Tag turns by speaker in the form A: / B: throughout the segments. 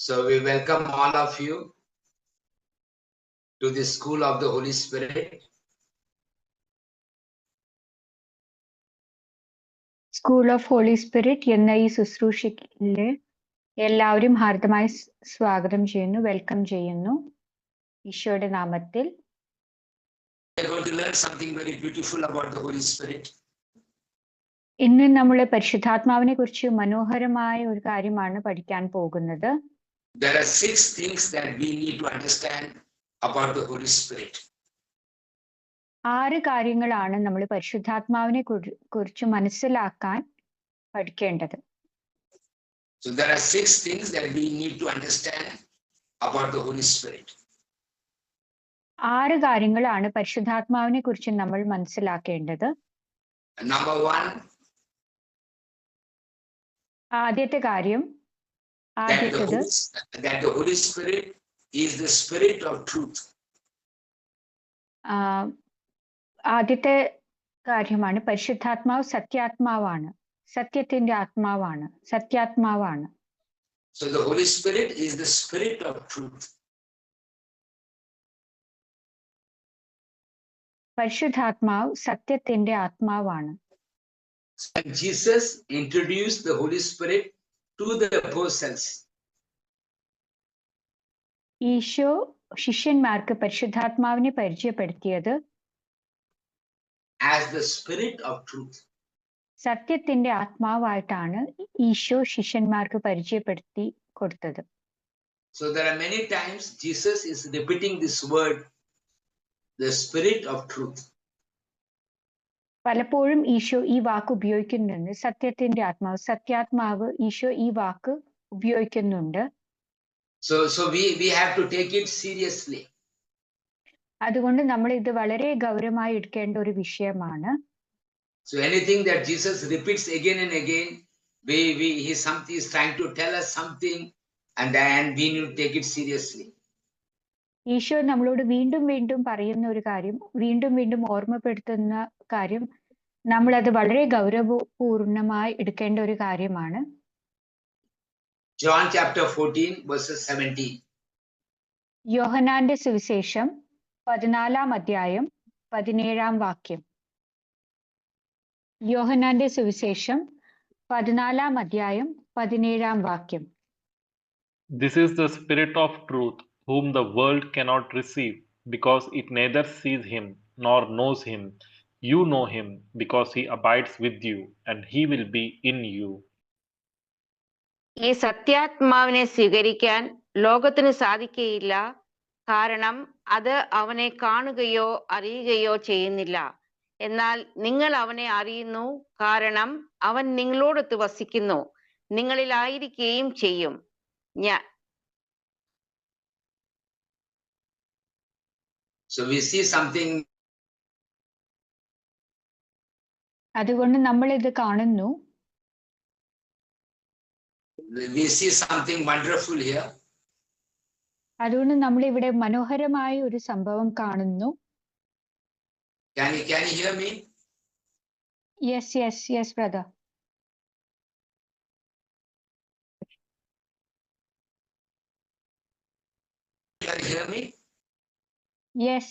A: So we welcome all of you to the School of the Holy Spirit.
B: School of Holy Spirit എന്ന ഈ ശുശ്രൂഷയിലെ എല്ലാവരും ഹാർദമായി സ്വാഗതം ചെയ്യുന്നു, welcome ചെയ്യുന്നു ഈശോയുടെ നാമത്തിൽ.
A: We are going to learn something very beautiful about the Holy Spirit.
B: ഇന്ന് നമ്മൾ പരിശുദ്ധാത്മാവിനെ കുറിച്ച് മനോഹരമായ ഒരു കാര്യമാണ് പഠിക്കാൻ പോകുന്നത്.
A: There are 6 things that we need to understand about the Holy Spirit.
B: 6 കാര്യങ്ങളാണ് നമ്മൾ പരിശുദ്ധാത്മാവിനെ കുറിച്ച് മനസ്സിലാക്കാൻ പഠിക്കേണ്ടത്.
A: So there are 6 things that we need to understand about the Holy Spirit.
B: 6 കാര്യങ്ങളാണ് പരിശുദ്ധാത്മാവിനെ കുറിച്ച് നമ്മൾ മനസ്സിലാക്കേണ്ടത്.
A: Number 1,
B: ആദ്യത്തെ കാര്യം
A: that the Holy Spirit is the spirit of truth.
B: ആദ്യത്തെ കാര്യമാണ് പരിശുദ്ധാത്മാവ് സത്യാത്മാവാണ്, സത്യത്തിന്റെ ആത്മാവാണ്, സത്യാത്മാവാണ്.
A: So the Holy Spirit is the spirit of truth.
B: പരിശുദ്ധാത്മാവ് സത്യത്തിന്റെ ആത്മാവാണ്.
A: And Jesus introduced the Holy Spirit to the apostles.
B: Isho ശിഷ്യന്മാർക്ക് പരിശുദ്ധാത്മാവിനെ പരിചയപ്പെടുത്തിയത്
A: As the spirit of truth.
B: സത്യത്തിന്റെ ആത്മാവായിട്ടാണ് ഈശോ ശിഷ്യന്മാർക്ക് പരിചയപ്പെടുത്തി കൊടുത്തത്.
A: So there are many times Jesus is repeating this word, the spirit of truth.
B: പലപ്പോഴും ഈശോ ഈ വാക്ക് ഉപയോഗിക്കുന്നുണ്ട്, സത്യത്തിന്റെ ആത്മാവ്, സത്യാത്മാവ്. ഈശോ ഈ വാക്ക് ഉപയോഗിക്കുന്നുണ്ട്.
A: So we have to take it seriously.
B: അതുകൊണ്ട് നമ്മൾ ഇത് വളരെ ഗൗരവമായി എടുക്കേണ്ട ഒരു വിഷയമാണ്.
A: So anything that Jesus repeats again and again, he is trying to tell us something, and we need to take it seriously.
B: Isho നമ്മളോട് വീണ്ടും വീണ്ടും പറയുന്ന ഒരു കാര്യം, വീണ്ടും വീണ്ടും ഓർമ്മപ്പെടുത്തുന്ന കാര്യം, നമ്മളത് വളരെ ഗൗരവപൂർണമായി എടുക്കേണ്ട ഒരു കാര്യമാണ്.
A: John chapter 14 verses 17.
B: യോഹന്നാന്റെ സുവിശേഷം 14-ാം അധ്യായം 17-ാം വാക്യം. യോഹന്നാന്റെ സുവിശേഷം 14-ാം അധ്യായം 17-ാം വാക്യം.
C: This is the spirit of truth, whom the world cannot receive, because it neither sees him nor knows him. You know him, because he abides with you, and he will be in you.
D: ഈ സത്യാത്മാവിനെ സ്വീകരിക്കാൻ ലോകത്തിന് സാധിക്കുകയില്ല, കാരണം അത് അവനെ കാണുകയോ അറിയുകയോ ചെയ്യുന്നില്ല. എന്നാൽ നിങ്ങൾ അവനെ അറിയുന്നു, കാരണം അവൻ നിങ്ങളോടൊത്ത് വസിക്കുന്നു, നിങ്ങളിലായിരിക്കുകയും ചെയ്യും.
A: So we see something.
B: അതുകൊണ്ട് നമ്മൾ ഇത് കാണുന്നു.
A: We see something wonderful here.
B: അതുകൊണ്ട് നമ്മൾ ഇവിടെ മനോഹരമായ ഒരു സംഭവം കാണുന്നു.
A: Can you hear me?
B: Yes, brother.
A: Can you hear me?
B: Yes.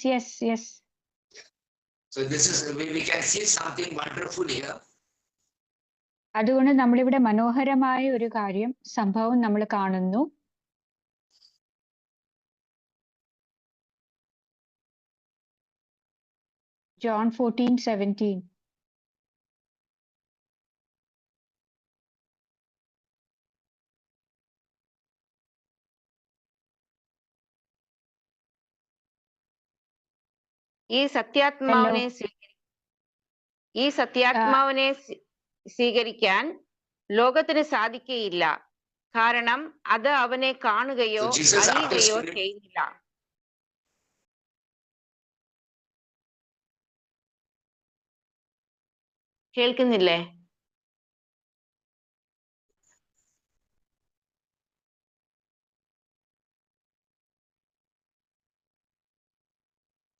A: So this is, we can see something wonderful here.
B: അതുകൊണ്ട് നമ്മളിവിടെ മനോഹരമായ ഒരു കാര്യം, സംഭവം നമ്മൾ കാണുന്നു. John 14:17.
D: ഈ സത്യാത്മാവിനെ സ്വീകരിക്കാൻ ലോകത്തിന് സാധിക്കുകയില്ല, കാരണം അത് അവനെ കാണുകയോ അറിയുകയോ ചെയ്യുന്നില്ല. കേൾക്കുന്നില്ലേ?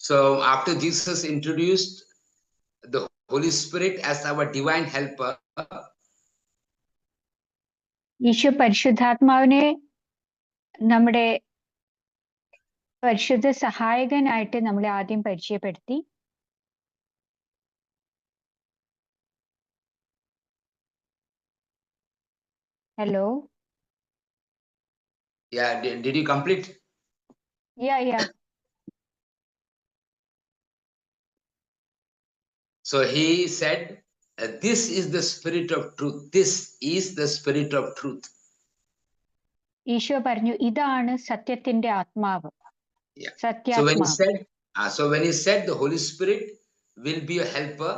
A: So after Jesus introduced the Holy Spirit as our divine helper,
B: Isho പരിശുദ്ധാത്മാവിനെ നമ്മുടെ പരിശുദ്ധ സഹായകനായിട്ട് നമ്മളെ ആദ്യം പരിചയപ്പെടുത്തി. Hello.
A: Yeah, did you complete?
B: Yeah.
A: So he said, this is the spirit of truth. This is the spirit of truth.
B: Eesho പറഞ്ഞു, ഇതാണ് സത്യത്തിന്റെ ആത്മാവ്.
A: Yeah.
B: സത്യാത്മാവ്.
A: So when he said the Holy Spirit will be a helper,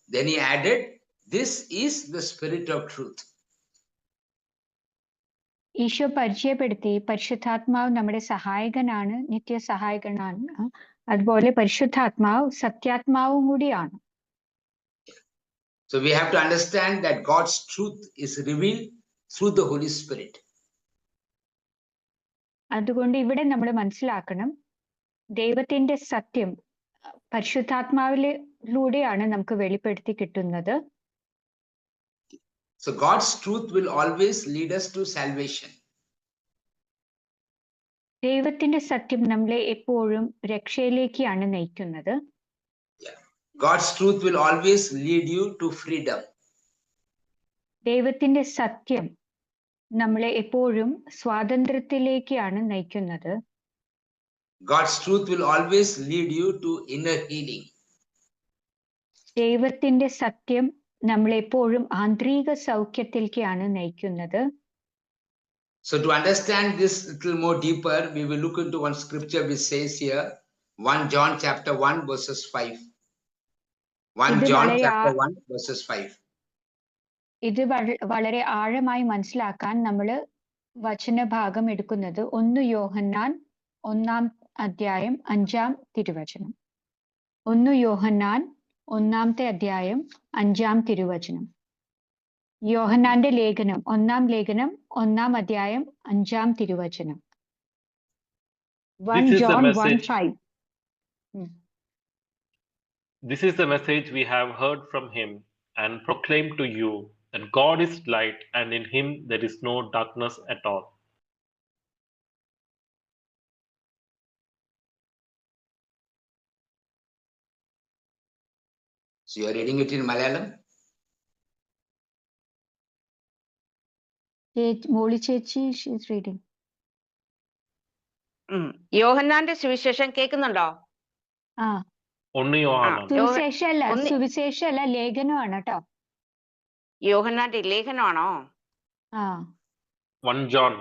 A: then he added, this is the spirit of truth.
B: Isho പരിചയപ്പെടുത്തി പരിശുദ്ധാത്മാവ് നമ്മുടെ സഹായകനാണ്, നിത്യസഹായകനാണ്. അതുപോലെ പരിശുദ്ധാത്മാവ് സത്യാത്മാവും കൂടിയാണ്.
A: So we have to understand that God's truth is revealed through the Holy Spirit.
B: അതുകൊണ്ട് ഇവിടെ നമ്മൾ മനസ്സിലാക്കണം, ദൈവത്തിന്റെ സത്യം പരിശുദ്ധാത്മാവിലൂടെയാണ് നമുക്ക് വെളിപ്പെടുത്തി കിട്ടുന്നത്.
A: So God's truth will always lead us to salvation.
B: ദൈവത്തിന്റെ സത്യം നമ്മളെ എപ്പോഴും രക്ഷയിലേക്കാണ് നയിക്കുന്നത്.
A: God's truth will always lead you to freedom.
B: ദൈവത്തിന്റെ സത്യം നമ്മളെ എപ്പോഴും സ്വാതന്ത്ര്യത്തിലേക്കാണ് നയിക്കുന്നത്.
A: God's truth will always lead you to inner healing.
B: ദൈവത്തിന്റെ സത്യം നമ്മളെ എപ്പോഴും ആന്തരിക സൗഖ്യത്തിലേക്കാണ് നയിക്കുന്നത്.
A: So to understand this little more deeper, we will look into one scripture which says here, 1 John chapter 1 verses 5. 1 John chapter 1 verses 5.
B: ഇത് വളരെ ആഴമായി മനസ്സിലാക്കാൻ നമ്മൾ വചനഭാഗം എടുക്കുന്നത് 1 യോഹന്നാൻ 1-ാം അധ്യായം 5-ാം തിരുവചനം. 1 യോഹന്നാൻ 1-ാമത്തെ അധ്യായം 5-ാം തിരുവചനം. യോഹന്നാന്റെ ലേഖനം 1-ാം ലേഖനം 1-ാം അധ്യായം 5-ാം തിരുവചനം. 1 John 1:5.
C: This is the message we have heard from him and proclaimed to you, that God is light and in him there is no darkness at all.
A: So you are reading it in Malayalam?
B: മോളി ചേച്ചി is reading.
D: യോഹന്നാന്റെ സുവിശേഷം കേൾക്കുന്നുണ്ടോ?
B: ആ, സുവിശേഷമല്ല ലേഖനമാണ് കേട്ടോ.
D: യോഹന്നാന്റെ ലേഖനമാണോ?
B: ആ,
C: 1 John.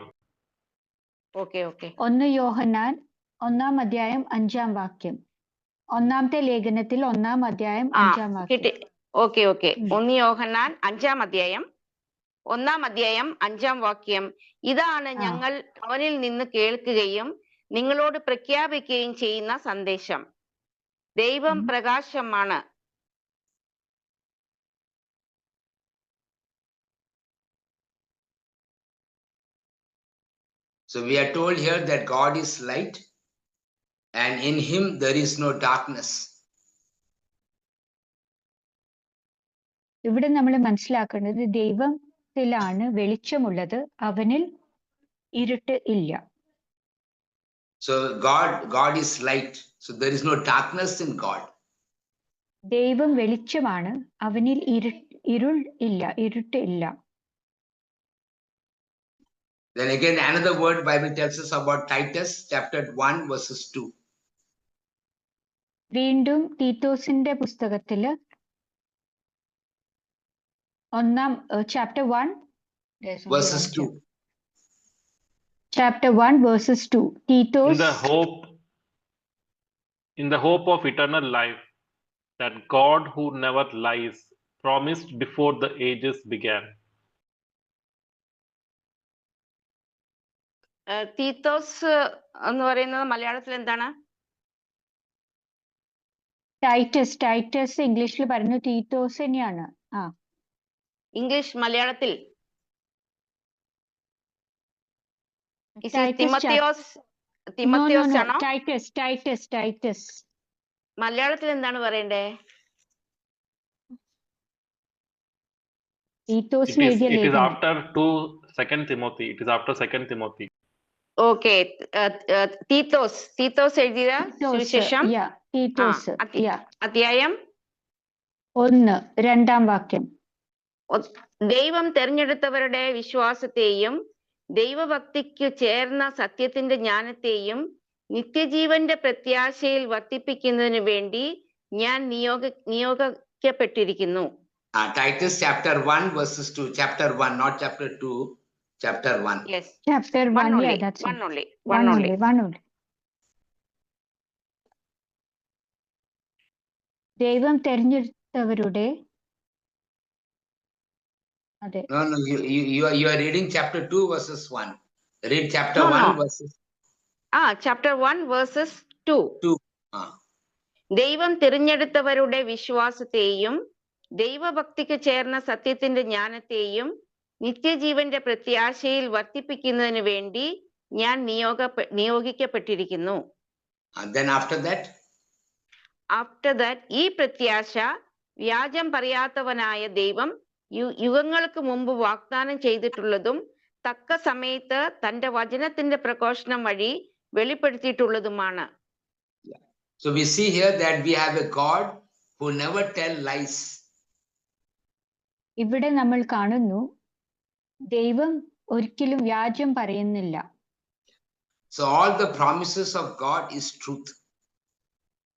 D: Okay.
B: 1 യോഹന്നാൻ 1-ാം അധ്യായം 5-ാം വാക്യം. 1-ാമത്തെ ലേഖനത്തിൽ 1-ാം അധ്യായം 5-ാം വാക്യം.
D: ഓക്കെ. 1 യോഹന്നാൻ 5-ാം അധ്യായം 1-ാം അധ്യായം 5-ാം വാക്യം. ഇതാണ് ഞങ്ങൾ അവനിൽ നിന്ന് കേൾക്കുകയും നിങ്ങളോട് പ്രഖ്യാപിക്കുകയും ചെയ്യുന്ന സന്ദേശം. ദൈവം പ്രകാശമാണ്.
A: So we are told here that God is light and in him there is no darkness.
B: ഇവിടെ നമ്മൾ മനസ്സിലാക്കേണ്ടത് ദൈവത്തിലാണ് വെളിച്ചമുള്ളത്, അവനിൽ ഇരുട്ട് ഇല്ല.
A: So God is light. So there is no darkness in God.
B: ദൈവം വെളിച്ചമാണ്, അവനിൽ ഇരുൾ ഇല്ല, ഇരുട്ട് ഇല്ല.
A: Then again another word Bible tells us about Titus chapter 1 verses 2.
B: വീണ്ടും തീത്തോസിന്റെ പുസ്തകത്തില് chapter 1
A: verses 2.
B: Chapter 1 verses 2. Titos.
C: In the hope of eternal life, that God who never lies promised before the ages began.
D: Titus എന്ന് പറയുന്നത് മലയാളത്തിൽ എന്താണ്?
B: Titus ഇംഗ്ലീഷിൽ പറഞ്ഞു തീത്തോസ് തന്നെയാണ്.
D: English മലയാളത്തിൽ തിമോത്തിയോസ് ആണോ?
B: ടൈറ്റസ്.
D: മലയാളത്തിൽ എന്താണ് പറയണ്ടേ?
C: It is after 2 Timothy. It is after 2 Timothy.
D: Okay Titus എഴുതിയ സുവിശേഷം
B: തീത്തോസ്
D: അധ്യായം
B: 1 2-ാം വാക്യം.
D: ദൈവം തെരഞ്ഞെടുത്തവരുടെ വിശ്വാസത്തെയും ദൈവഭക്തിക്ക് ചേർന്ന സത്യത്തിന്റെ ജ്ഞാനത്തെയും നിത്യജീവന്റെ പ്രത്യാശയിൽ വർദ്ധിപ്പിക്കുന്നതിന് വേണ്ടി ഞാൻ നിയോഗിക്കപ്പെട്ടിരിക്കുന്നു.
A: Titus chapter 1 verses 2. Chapter 1, not chapter 2. Chapter 1.
D: Yes.
B: Chapter 1.
D: One only.
B: Yeah, that's
D: one
B: it.
D: only.
B: One only. ദൈവം തെരഞ്ഞെടുത്തവരുടെ അതെ.
A: No, you are reading chapter 2 verses 1. Read chapter 1 verses.
D: Chapter 1 verses 2.
A: 2.
D: ദൈവം തിരഞ്ഞെടുത്തവരുടെ വിശ്വാസത്തെയും ദൈവഭക്തിക്ക് ചേർന്ന സത്യത്തിന്റെ ജ്ഞാനത്തെയും നിത്യജീവന്റെ പ്രത്യാശയിൽ വർദ്ധിപ്പിക്കുന്നതിന് വേണ്ടി ഞാൻ നിയോഗിക്കപ്പെട്ടിരിക്കുന്നു.
A: Then after that,
D: ഈ പ്രത്യാശ വ്യാജം പറയാത്തവനായ ദൈവം യുഗങ്ങൾക്ക് മുമ്പ് വാഗ്ദാനം ചെയ്തിട്ടുള്ളതും തക്ക സമയത്ത് തന്റെ വചനത്തിന്റെ പ്രഘോഷണം വഴി വെളിപ്പെടുത്തിയിട്ടുള്ളതുമാണ്.
A: So we see here that we have a God who never tell lies.
B: ഇവിടെ നമ്മൾ കാണുന്നു ദൈവം ഒരിക്കലും വ്യാജം പറയുന്നില്ല.
A: So all the promises of God is truth.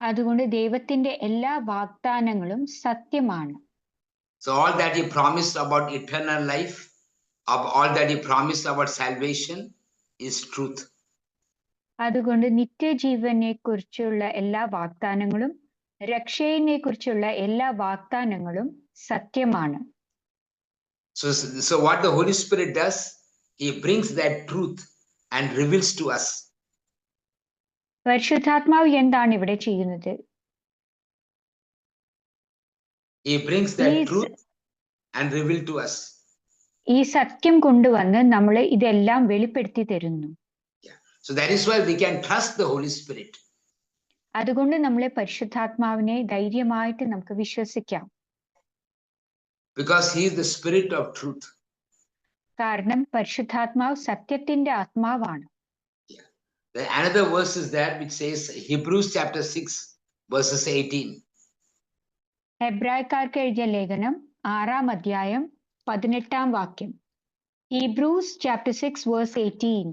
B: അതുകൊണ്ട് ദൈവത്തിന്റെ എല്ലാ വാഗ്ദാനങ്ങളും സത്യമാണ്.
A: So all that he promised about eternal life, all that he promised about salvation is truth.
B: അതുകൊണ്ട് നിത്യജീവനെ കുറിച്ചുള്ള എല്ലാ വാഗ്ദാനങ്ങളും രക്ഷയെ കുറിച്ചുള്ള എല്ലാ വാഗ്ദാനങ്ങളും സത്യമാണ്.
A: So what the Holy Spirit does, he brings that truth and reveals to us.
B: പരിശുദ്ധാത്മാവ് എന്താണ് ഇവിടെ ചെയ്യുന്നത്?
A: He brings that truth and reveal to us.
B: ഈ സത്യം കൊണ്ടുവന്ന് നമ്മളെ ഇതെല്ലാം വെളിപ്പെടുത്തി തരുന്നു.
A: So that is why we can trust the Holy Spirit.
B: അതുകൊണ്ട് നമ്മളെ പരിശുദ്ധാത്മാവിനെ ധൈര്യമായിട്ട് നമുക്ക് വിശ്വസിക്കാം.
A: Because he is the spirit of truth.
B: കാരണം പരിശുദ്ധാത്മാവ് സത്യത്തിന്റെ ആത്മാവാണ്.
A: Another verse is there which says Hebrews chapter 6 verses 18.
B: ഹെബ്രായക്കാർക്ക് എഴുതിയ ലേഖനം 6-ാം അധ്യായം 18-ാം വാക്യം. Hebrews chapter 6 verse 18.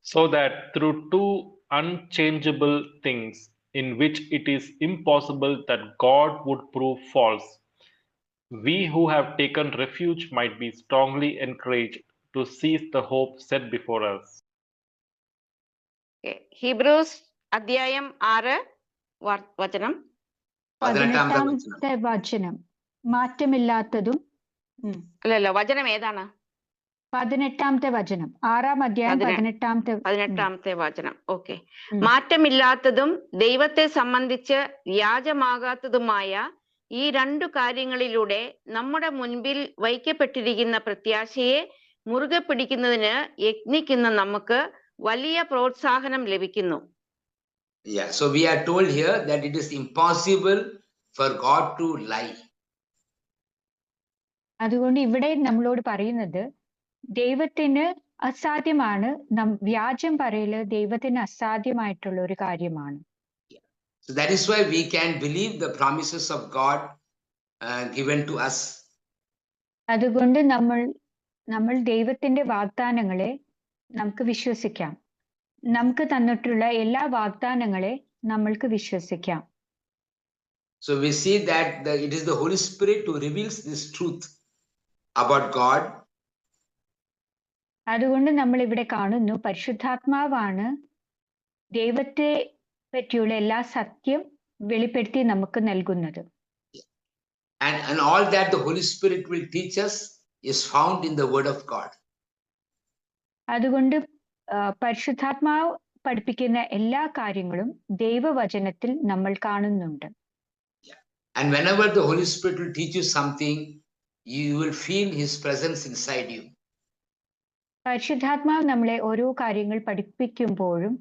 C: So that through two unchangeable things in which it is impossible that God would prove false, we who have taken refuge might be strongly encouraged to seize the hope set before us.
D: Hebrews അധ്യായം 6 വചനം
B: 18-ാമത്തെ വചനം. മാറ്റമില്ലാത്തതും
D: അല്ലല്ലോ, വചനം ഏതാണ്?
B: 18-ാമത്തെ വചനം, 6-ാം അധ്യായം 18-ാമത്തെ
D: വചനം. Okay. മാറ്റമില്ലാത്തതും ദൈവത്തെ സംബന്ധിച്ച് വ്യാജമാകാത്തതുമായ ഈ രണ്ടു കാര്യങ്ങളിലൂടെ നമ്മുടെ മുൻപിൽ വയ്ക്കപ്പെട്ടിരിക്കുന്ന പ്രത്യാശയെ മുറുകെ പിടിക്കുന്നതിന് യത്നിക്കുന്ന നമുക്ക് വലിയ പ്രോത്സാഹനം ലഭിക്കുന്നു.
A: Yeah, so we are told here that it is impossible for God to lie.
B: അതുകൊണ്ട് ഇവിടെ നമ്മളോട് പറയുന്നത് ദൈവത്തിന് അസാധ്യമാണ്, വ്യാജം പറയല് ദൈവത്തിന് അസാധ്യമായിട്ടുള്ള ഒരു കാര്യമാണ്.
A: So that is why we can believe the promises of God given to us.
B: അതുകൊണ്ട് നമ്മൾ ദൈവത്തിന്റെ വാഗ്ദാനങ്ങളെ നമുക്ക് വിശ്വസിക്കാം. നമുക്ക് തന്നിട്ടുള്ള എല്ലാ വാഗ്ദാനങ്ങളെ നമ്മൾക്ക് വിശ്വസിക്കാം.
A: So we see that it is the Holy Spirit who reveals this truth about God.
B: അതുകൊണ്ട് നമ്മൾ ഇവിടെ കാണുന്നു പരിശുദ്ധാത്മാവാണ് ദൈവത്തെ പറ്റിയുള്ള എല്ലാ സത്യം വെളിപ്പെടുത്തി നമുക്ക് നൽകുന്നത്.
A: And all that the Holy Spirit will teach us is found in the Word of God.
B: അതുകൊണ്ട് പരിശുദ്ധാത്മാവ് പഠിപ്പിക്കുന്ന എല്ലാ കാര്യങ്ങളും ദൈവവചനത്തിൽ നമ്മൾ കാണുന്നുണ്ട്.
A: And whenever the Holy Spirit will teach you something, you will feel His presence inside you.
B: പരിശുദ്ധാത്മാവ് നമ്മളെ ഓരോ കാര്യങ്ങൾ പഠിപ്പിക്കുമ്പോഴും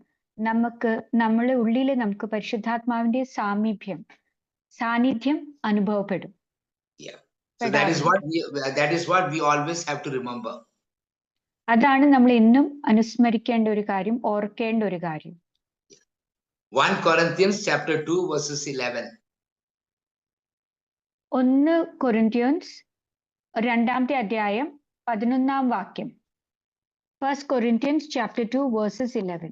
B: നമ്മളെ ഉള്ളിൽ നമുക്ക് പരിശുദ്ധാത്മാവിന്റെ സാന്നിധ്യം അനുഭവപ്പെടും.
A: Yeah. So that is what we always have to remember.
B: അതാണ് നമ്മൾ എന്നും അനുസ്മരിക്കേണ്ട ഒരു കാര്യം, ഓർക്കേണ്ട ഒരു കാര്യം.
A: 1 Corinthians chapter 2 verses 11.
B: 1 കൊരിന്ത്യൻസ് 2-ാമത്തെ അധ്യായം 11-ാം വാക്യം. 1 Corinthians chapter 2 verses 11.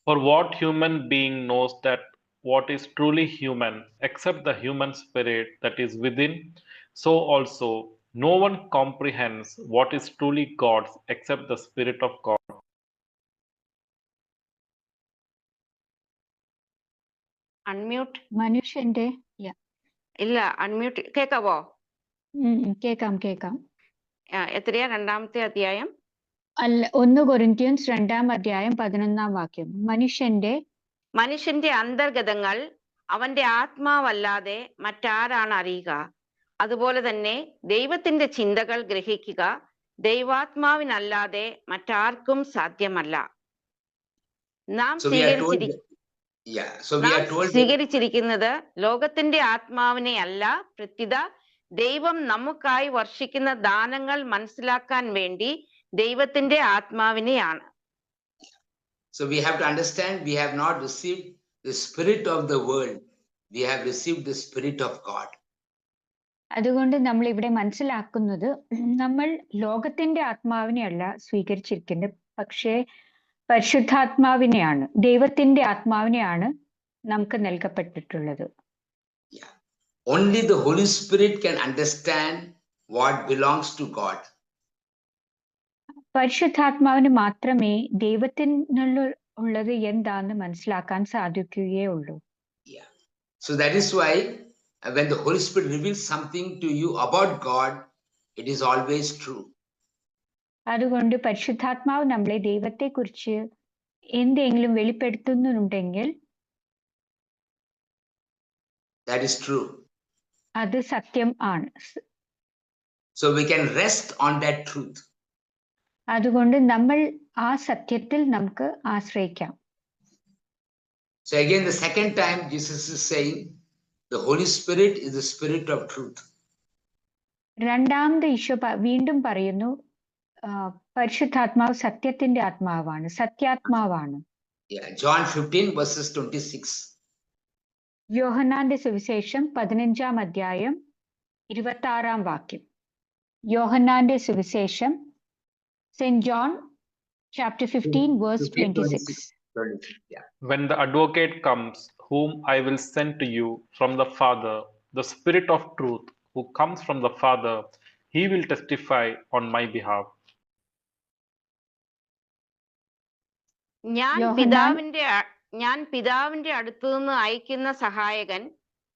C: For what human being knows that what is truly human except the human spirit that is within? So also no one comprehends what is truly God's except the Spirit of God.
D: Unmute
B: മനുഷ്യന്റെ
D: ഇല്ല, unmute കേക്കാവോ?
B: കേക്കാം.
D: എത്രയാ 2-ാമത്തെ അധ്യായം?
B: അല്ല, 1 Corinthians 2-ാം അധ്യായം 11-ാം വാക്യം. മനുഷ്യന്റെ
D: അന്തർഗതങ്ങൾ അവന്റെ ആത്മാവല്ലാതെ മറ്റാരാണ് അറിയുക? അതുപോലെ തന്നെ ദൈവത്തിന്റെ ചിന്തകൾ ഗ്രഹിക്കുക ദൈവാത്മാവിനല്ലാതെ മറ്റാർക്കും സാധ്യമല്ല. നാം സ്വീകരിച്ചിരിക്കുന്നത് ലോകത്തിന്റെ ആത്മാവിനെ അല്ല, പ്രത്യുത ദൈവം നമുക്കായി വർഷിക്കുന്ന ദാനങ്ങൾ മനസ്സിലാക്കാൻ വേണ്ടി ദൈവത്തിന്റെ ആത്മാവിനെയാണ്.
A: So we have to understand, we have not received the spirit of the world, we have received the spirit of God.
B: അതുകൊണ്ട് നമ്മൾ ഇവിടെ മനസ്സിലാക്കുന്നത്, നമ്മൾ ലോകത്തിന്റെ ആത്മാവിനെ അല്ല സ്വീകരിച്ചിരിക്കുന്നത്, പക്ഷേ പരിശുദ്ധാത്മാവിനെയാണ്, ദൈവത്തിന്റെ ആത്മാവിനെയാണ് നമുക്ക് നൽകപ്പെട്ടിട്ടുള്ളത്.
A: Only the Holy Spirit can understand what belongs to God.
B: പരിശുദ്ധാത്മാവിന് മാത്രമേ ദൈവത്തിനുള്ളത് എന്താന്ന് മനസ്സിലാക്കാൻ സാധിക്കുകയുള്ളൂ.
A: So that is why when the Holy Spirit reveals something to you about God, it is always true.
B: അതുകൊണ്ട് പരിശുദ്ധാത്മാവ് നമ്മളെ ദൈവത്തെക്കുറിച്ച് എന്തെങ്കിലും വെളിപ്പെടുത്തുന്നുണ്ടെങ്കിൽ
A: that is true.
B: അത് സത്യം ആണ്.
A: So we can rest on that truth.
B: അതുകൊണ്ട് നമ്മൾ ആ സത്യത്തിൽ നമുക്ക് ആശ്രയിക്കാം.
A: So again, the second time Jesus is saying the Holy Spirit is the spirit of truth.
B: രണ്ടാമത് ഈശോ വീണ്ടും പറയുന്നു, പരിശുദ്ധാത്മാവ് സത്യത്തിന്റെ ആത്മാവാണ്, സത്യാത്മാവാണ്.
A: John 15 verses 26.
B: യോഹന്നാന്റെ സുവിശേഷം 15-ാം അധ്യായം 26-ാം വാക്യം. യോഹന്നാന്റെ സുവിശേഷം, St. John chapter 15 verse 26.
C: When the advocate comes, whom I will send to you from the Father, the Spirit of truth, who comes from the Father, he will testify on my behalf.
D: ഞാൻ പിതാവിന്റെ അടുത്തു നിന്ന് അയക്കുന്ന സഹായകൻ,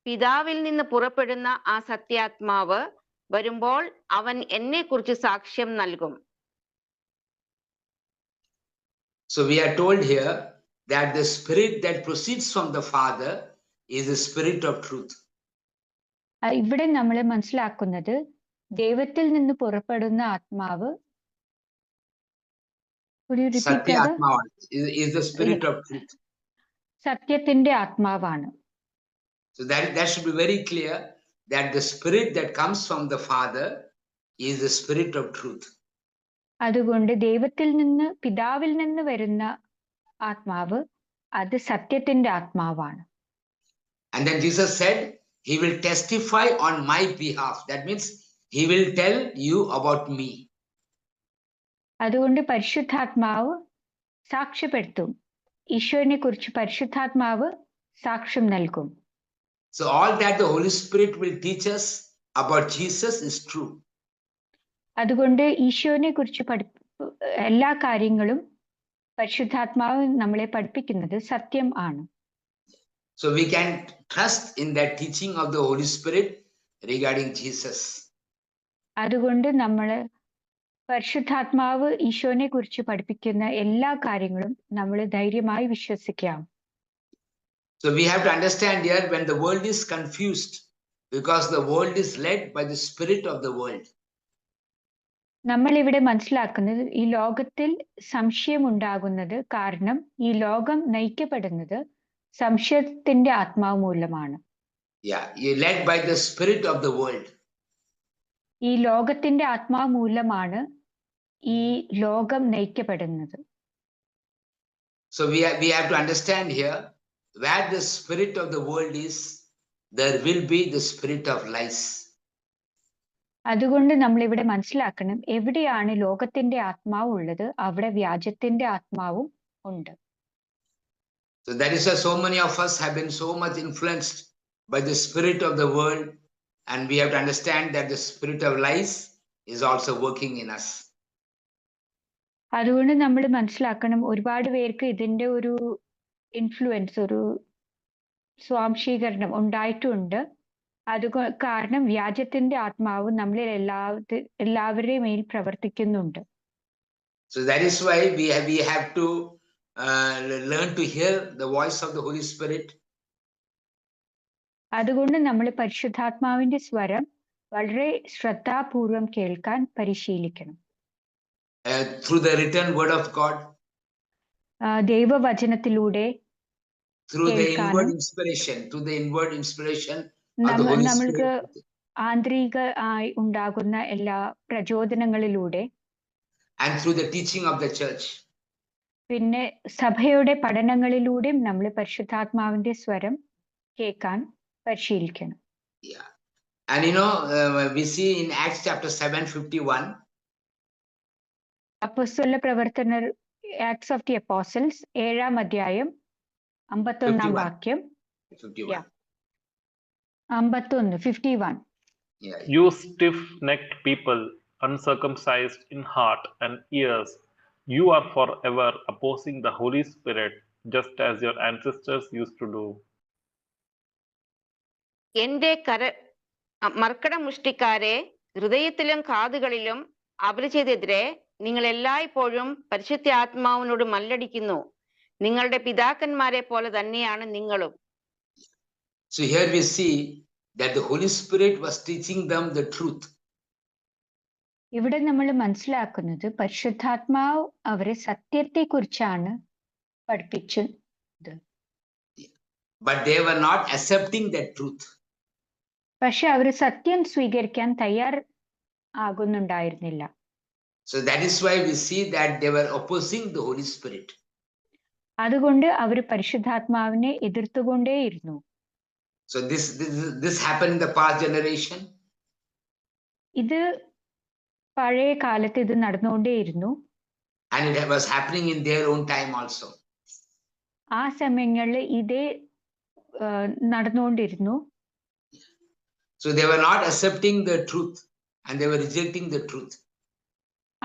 D: പിതാവിൽ നിന്ന് പുറപ്പെടുന്ന ആ സത്യാത്മാവ് വരുമ്പോൾ അവൻ എന്നെ കുറിച്ച് സാക്ഷ്യം നൽകും.
A: So we are told here that the spirit that proceeds from the Father is the spirit of truth.
B: ഇവിടെ നമ്മൾ മനസ്സിലാക്കുന്നത്, ദൈവത്തിൽ നിന്ന് പുറപ്പെടുന്ന ആത്മാവ്
A: is the spirit of truth.
B: സത്യത്തിന്റെ ആത്മാവാണ്.
A: So that should be very clear, that the spirit that comes from the Father is the spirit of truth.
B: അതുകൊണ്ട് ദൈവത്തിൽ നിന്ന്, പിതാവിൽ നിന്ന് വരുന്ന ആത്മാവ് അത് സത്യത്തിന്റെ ആത്മാവാണ്.
A: And then Jesus said, he will testify on my behalf. That means he will tell you about me.
B: അതുകൊണ്ട് പരിശുദ്ധാത്മാവ് സാക്ഷ്യപ്പെടുത്തും, ഈശോനെ കുറിച്ച് പരിശുദ്ധാത്മാവ് സാക്ഷ്യം നൽകും.
A: So all that the Holy Spirit will teach us about Jesus is true.
B: അതുകൊണ്ട് ഈശോനെ കുറിച്ച് എല്ലാ കാര്യങ്ങളും പരിശുദ്ധാത്മാവ് നമ്മളെ പഠിപ്പിക്കുന്നത് സത്യം ആണ്.
A: So we can trust in that teaching of the Holy Spirit regarding Jesus.
B: അതുകൊണ്ട് നമ്മൾ പരിശുദ്ധാത്മാവ് ഈശോനെ കുറിച്ച് പഠിപ്പിക്കുന്ന എല്ലാ കാര്യങ്ങളും നമ്മൾ ധൈര്യമായി വിശ്വസിക്കാം.
A: So we have to understand here, when the world is confused, because the world is led by the spirit of the world.
B: നമ്മൾ ഇവിടെ മനസ്സിലാക്കുന്നത്, ഈ ലോകത്തിൽ സംശയം ഉണ്ടാകുന്നത് കാരണം ഈ ലോകം നയിക്കപ്പെടുന്നത് സംശയത്തിന്റെ ആത്മാവ് മൂലമാണ്.
A: Led by the spirit of the world.
B: ഈ ലോകത്തിന്റെ ആത്മാവ് മൂലമാണ് ഈ ലോകം നയിക്കപ്പെടുന്നത്.
A: So we have to understand here, where the spirit of the world is, there will be the spirit of lies.
B: അതുകൊണ്ട് നമ്മൾ ഇവിടെ മനസ്സിലാക്കണം, എവിടെയാണ് ലോകത്തിന്റെ ആത്മാവ് ഉള്ളത് അവിടെ വ്യാജത്തിന്റെ ആത്മാവും ഉണ്ട്.
A: So that is why so many of us have been so much influenced by the spirit of the world, and we have to understand that the spirit of lies is also working in us.
B: അതുകൊണ്ട് നമ്മൾ മനസ്സിലാക്കണം, ഒരുപാട് പേർക്ക് ഇതിന്റെ ഒരു influence, ഒരു സ്വാംശീകരണം ഉണ്ടായിട്ടുണ്ട്. അത് കാരണം വ്യാജത്തിന്റെ ആത്മാവ് നമ്മളിൽ എല്ലാവരുടെയും മേൽ പ്രവർത്തിക്കുന്നുണ്ട്.
A: So that is why we have to learn to hear the voice of the Holy Spirit.
B: അതുകൊണ്ട് നമ്മൾ പരിശുദ്ധാത്മാവിന്റെ സ്വരം വളരെ ശ്രദ്ധാപൂർവം കേൾക്കാൻ പരിശീലിക്കണം.
A: Through the written word of God,
B: ദൈവവചനത്തിലൂടെ,
A: through the inward inspiration of the Holy
B: നമ്മൾക്ക്
A: Spirit,
B: ആന്തരികമായി ഉണ്ടാകുന്ന എല്ലാ പ്രചോദനങ്ങളിലൂടെ,
A: and through the teaching of the church.
B: പിന്നെ സഭയുടെ പഠനങ്ങളിലൂടെയും നമ്മൾ പരിശുദ്ധാത്മാവിന്റെ സ്വരം കേൾക്കാൻ പരിശീലിക്കണം.
A: Yeah. And we see in Acts chapter 7:51,
B: അപ്പോസ്തല പ്രവർത്തനർ, ആക്ട്സ് ഓഫ് ദി അപ്പോസ്റ്റൽസ് 7-ാം അധ്യായം 51-ാം വാക്യം. 51.
A: Yeah.
C: You stiff-necked people, uncircumcised in heart and ears, you are forever opposing the Holy Spirit, just as your ancestors used to do.
D: എന്റെ മർക്കട മുഷ്ടിക്കാരെ, ഹൃദയത്തിലും കാതുകളിലും അപരിചിതരെതിരെ നിങ്ങൾ എല്ലായ്പ്പോഴും പരിശുദ്ധാത്മാവിനോട് മല്ലടിക്കുന്നു. നിങ്ങളുടെ പിതാക്കന്മാരെ പോലെ തന്നെയാണ് നിങ്ങളും.
A: So here we see that the Holy Spirit was teaching them the truth.
B: ഇവിടെ നമ്മൾ മനസ്സിലാക്കുന്നത് പരിശുദ്ധാത്മാവ് അവരെ സത്യത്തെ കുറിച്ചാണ് പഠിപ്പിച്ചത്.
A: But they were not accepting that truth.
B: പക്ഷെ അവർ സത്യം സ്വീകരിക്കാൻ ആകുന്നുണ്ടായിരുന്നില്ല.
A: So that is why we see that they were opposing the Holy Spirit.
B: അതുകൊണ്ട് അവർ പരിശുദ്ധാത്മാവിനെ എതിർത്തുകൊണ്ടേയിരുന്നു.
A: So this happened in the past generation.
B: ഇത് പഴയ കാലത്ത് ഇത് നടന്നുകൊണ്ടേയിരുന്നു.
A: And it was happening in their own time also.
B: ആ സമയങ്ങളിൽ ഇതേ നടന്നുകൊണ്ടിരുന്നു.
A: So they were not accepting the truth and they were rejecting the truth.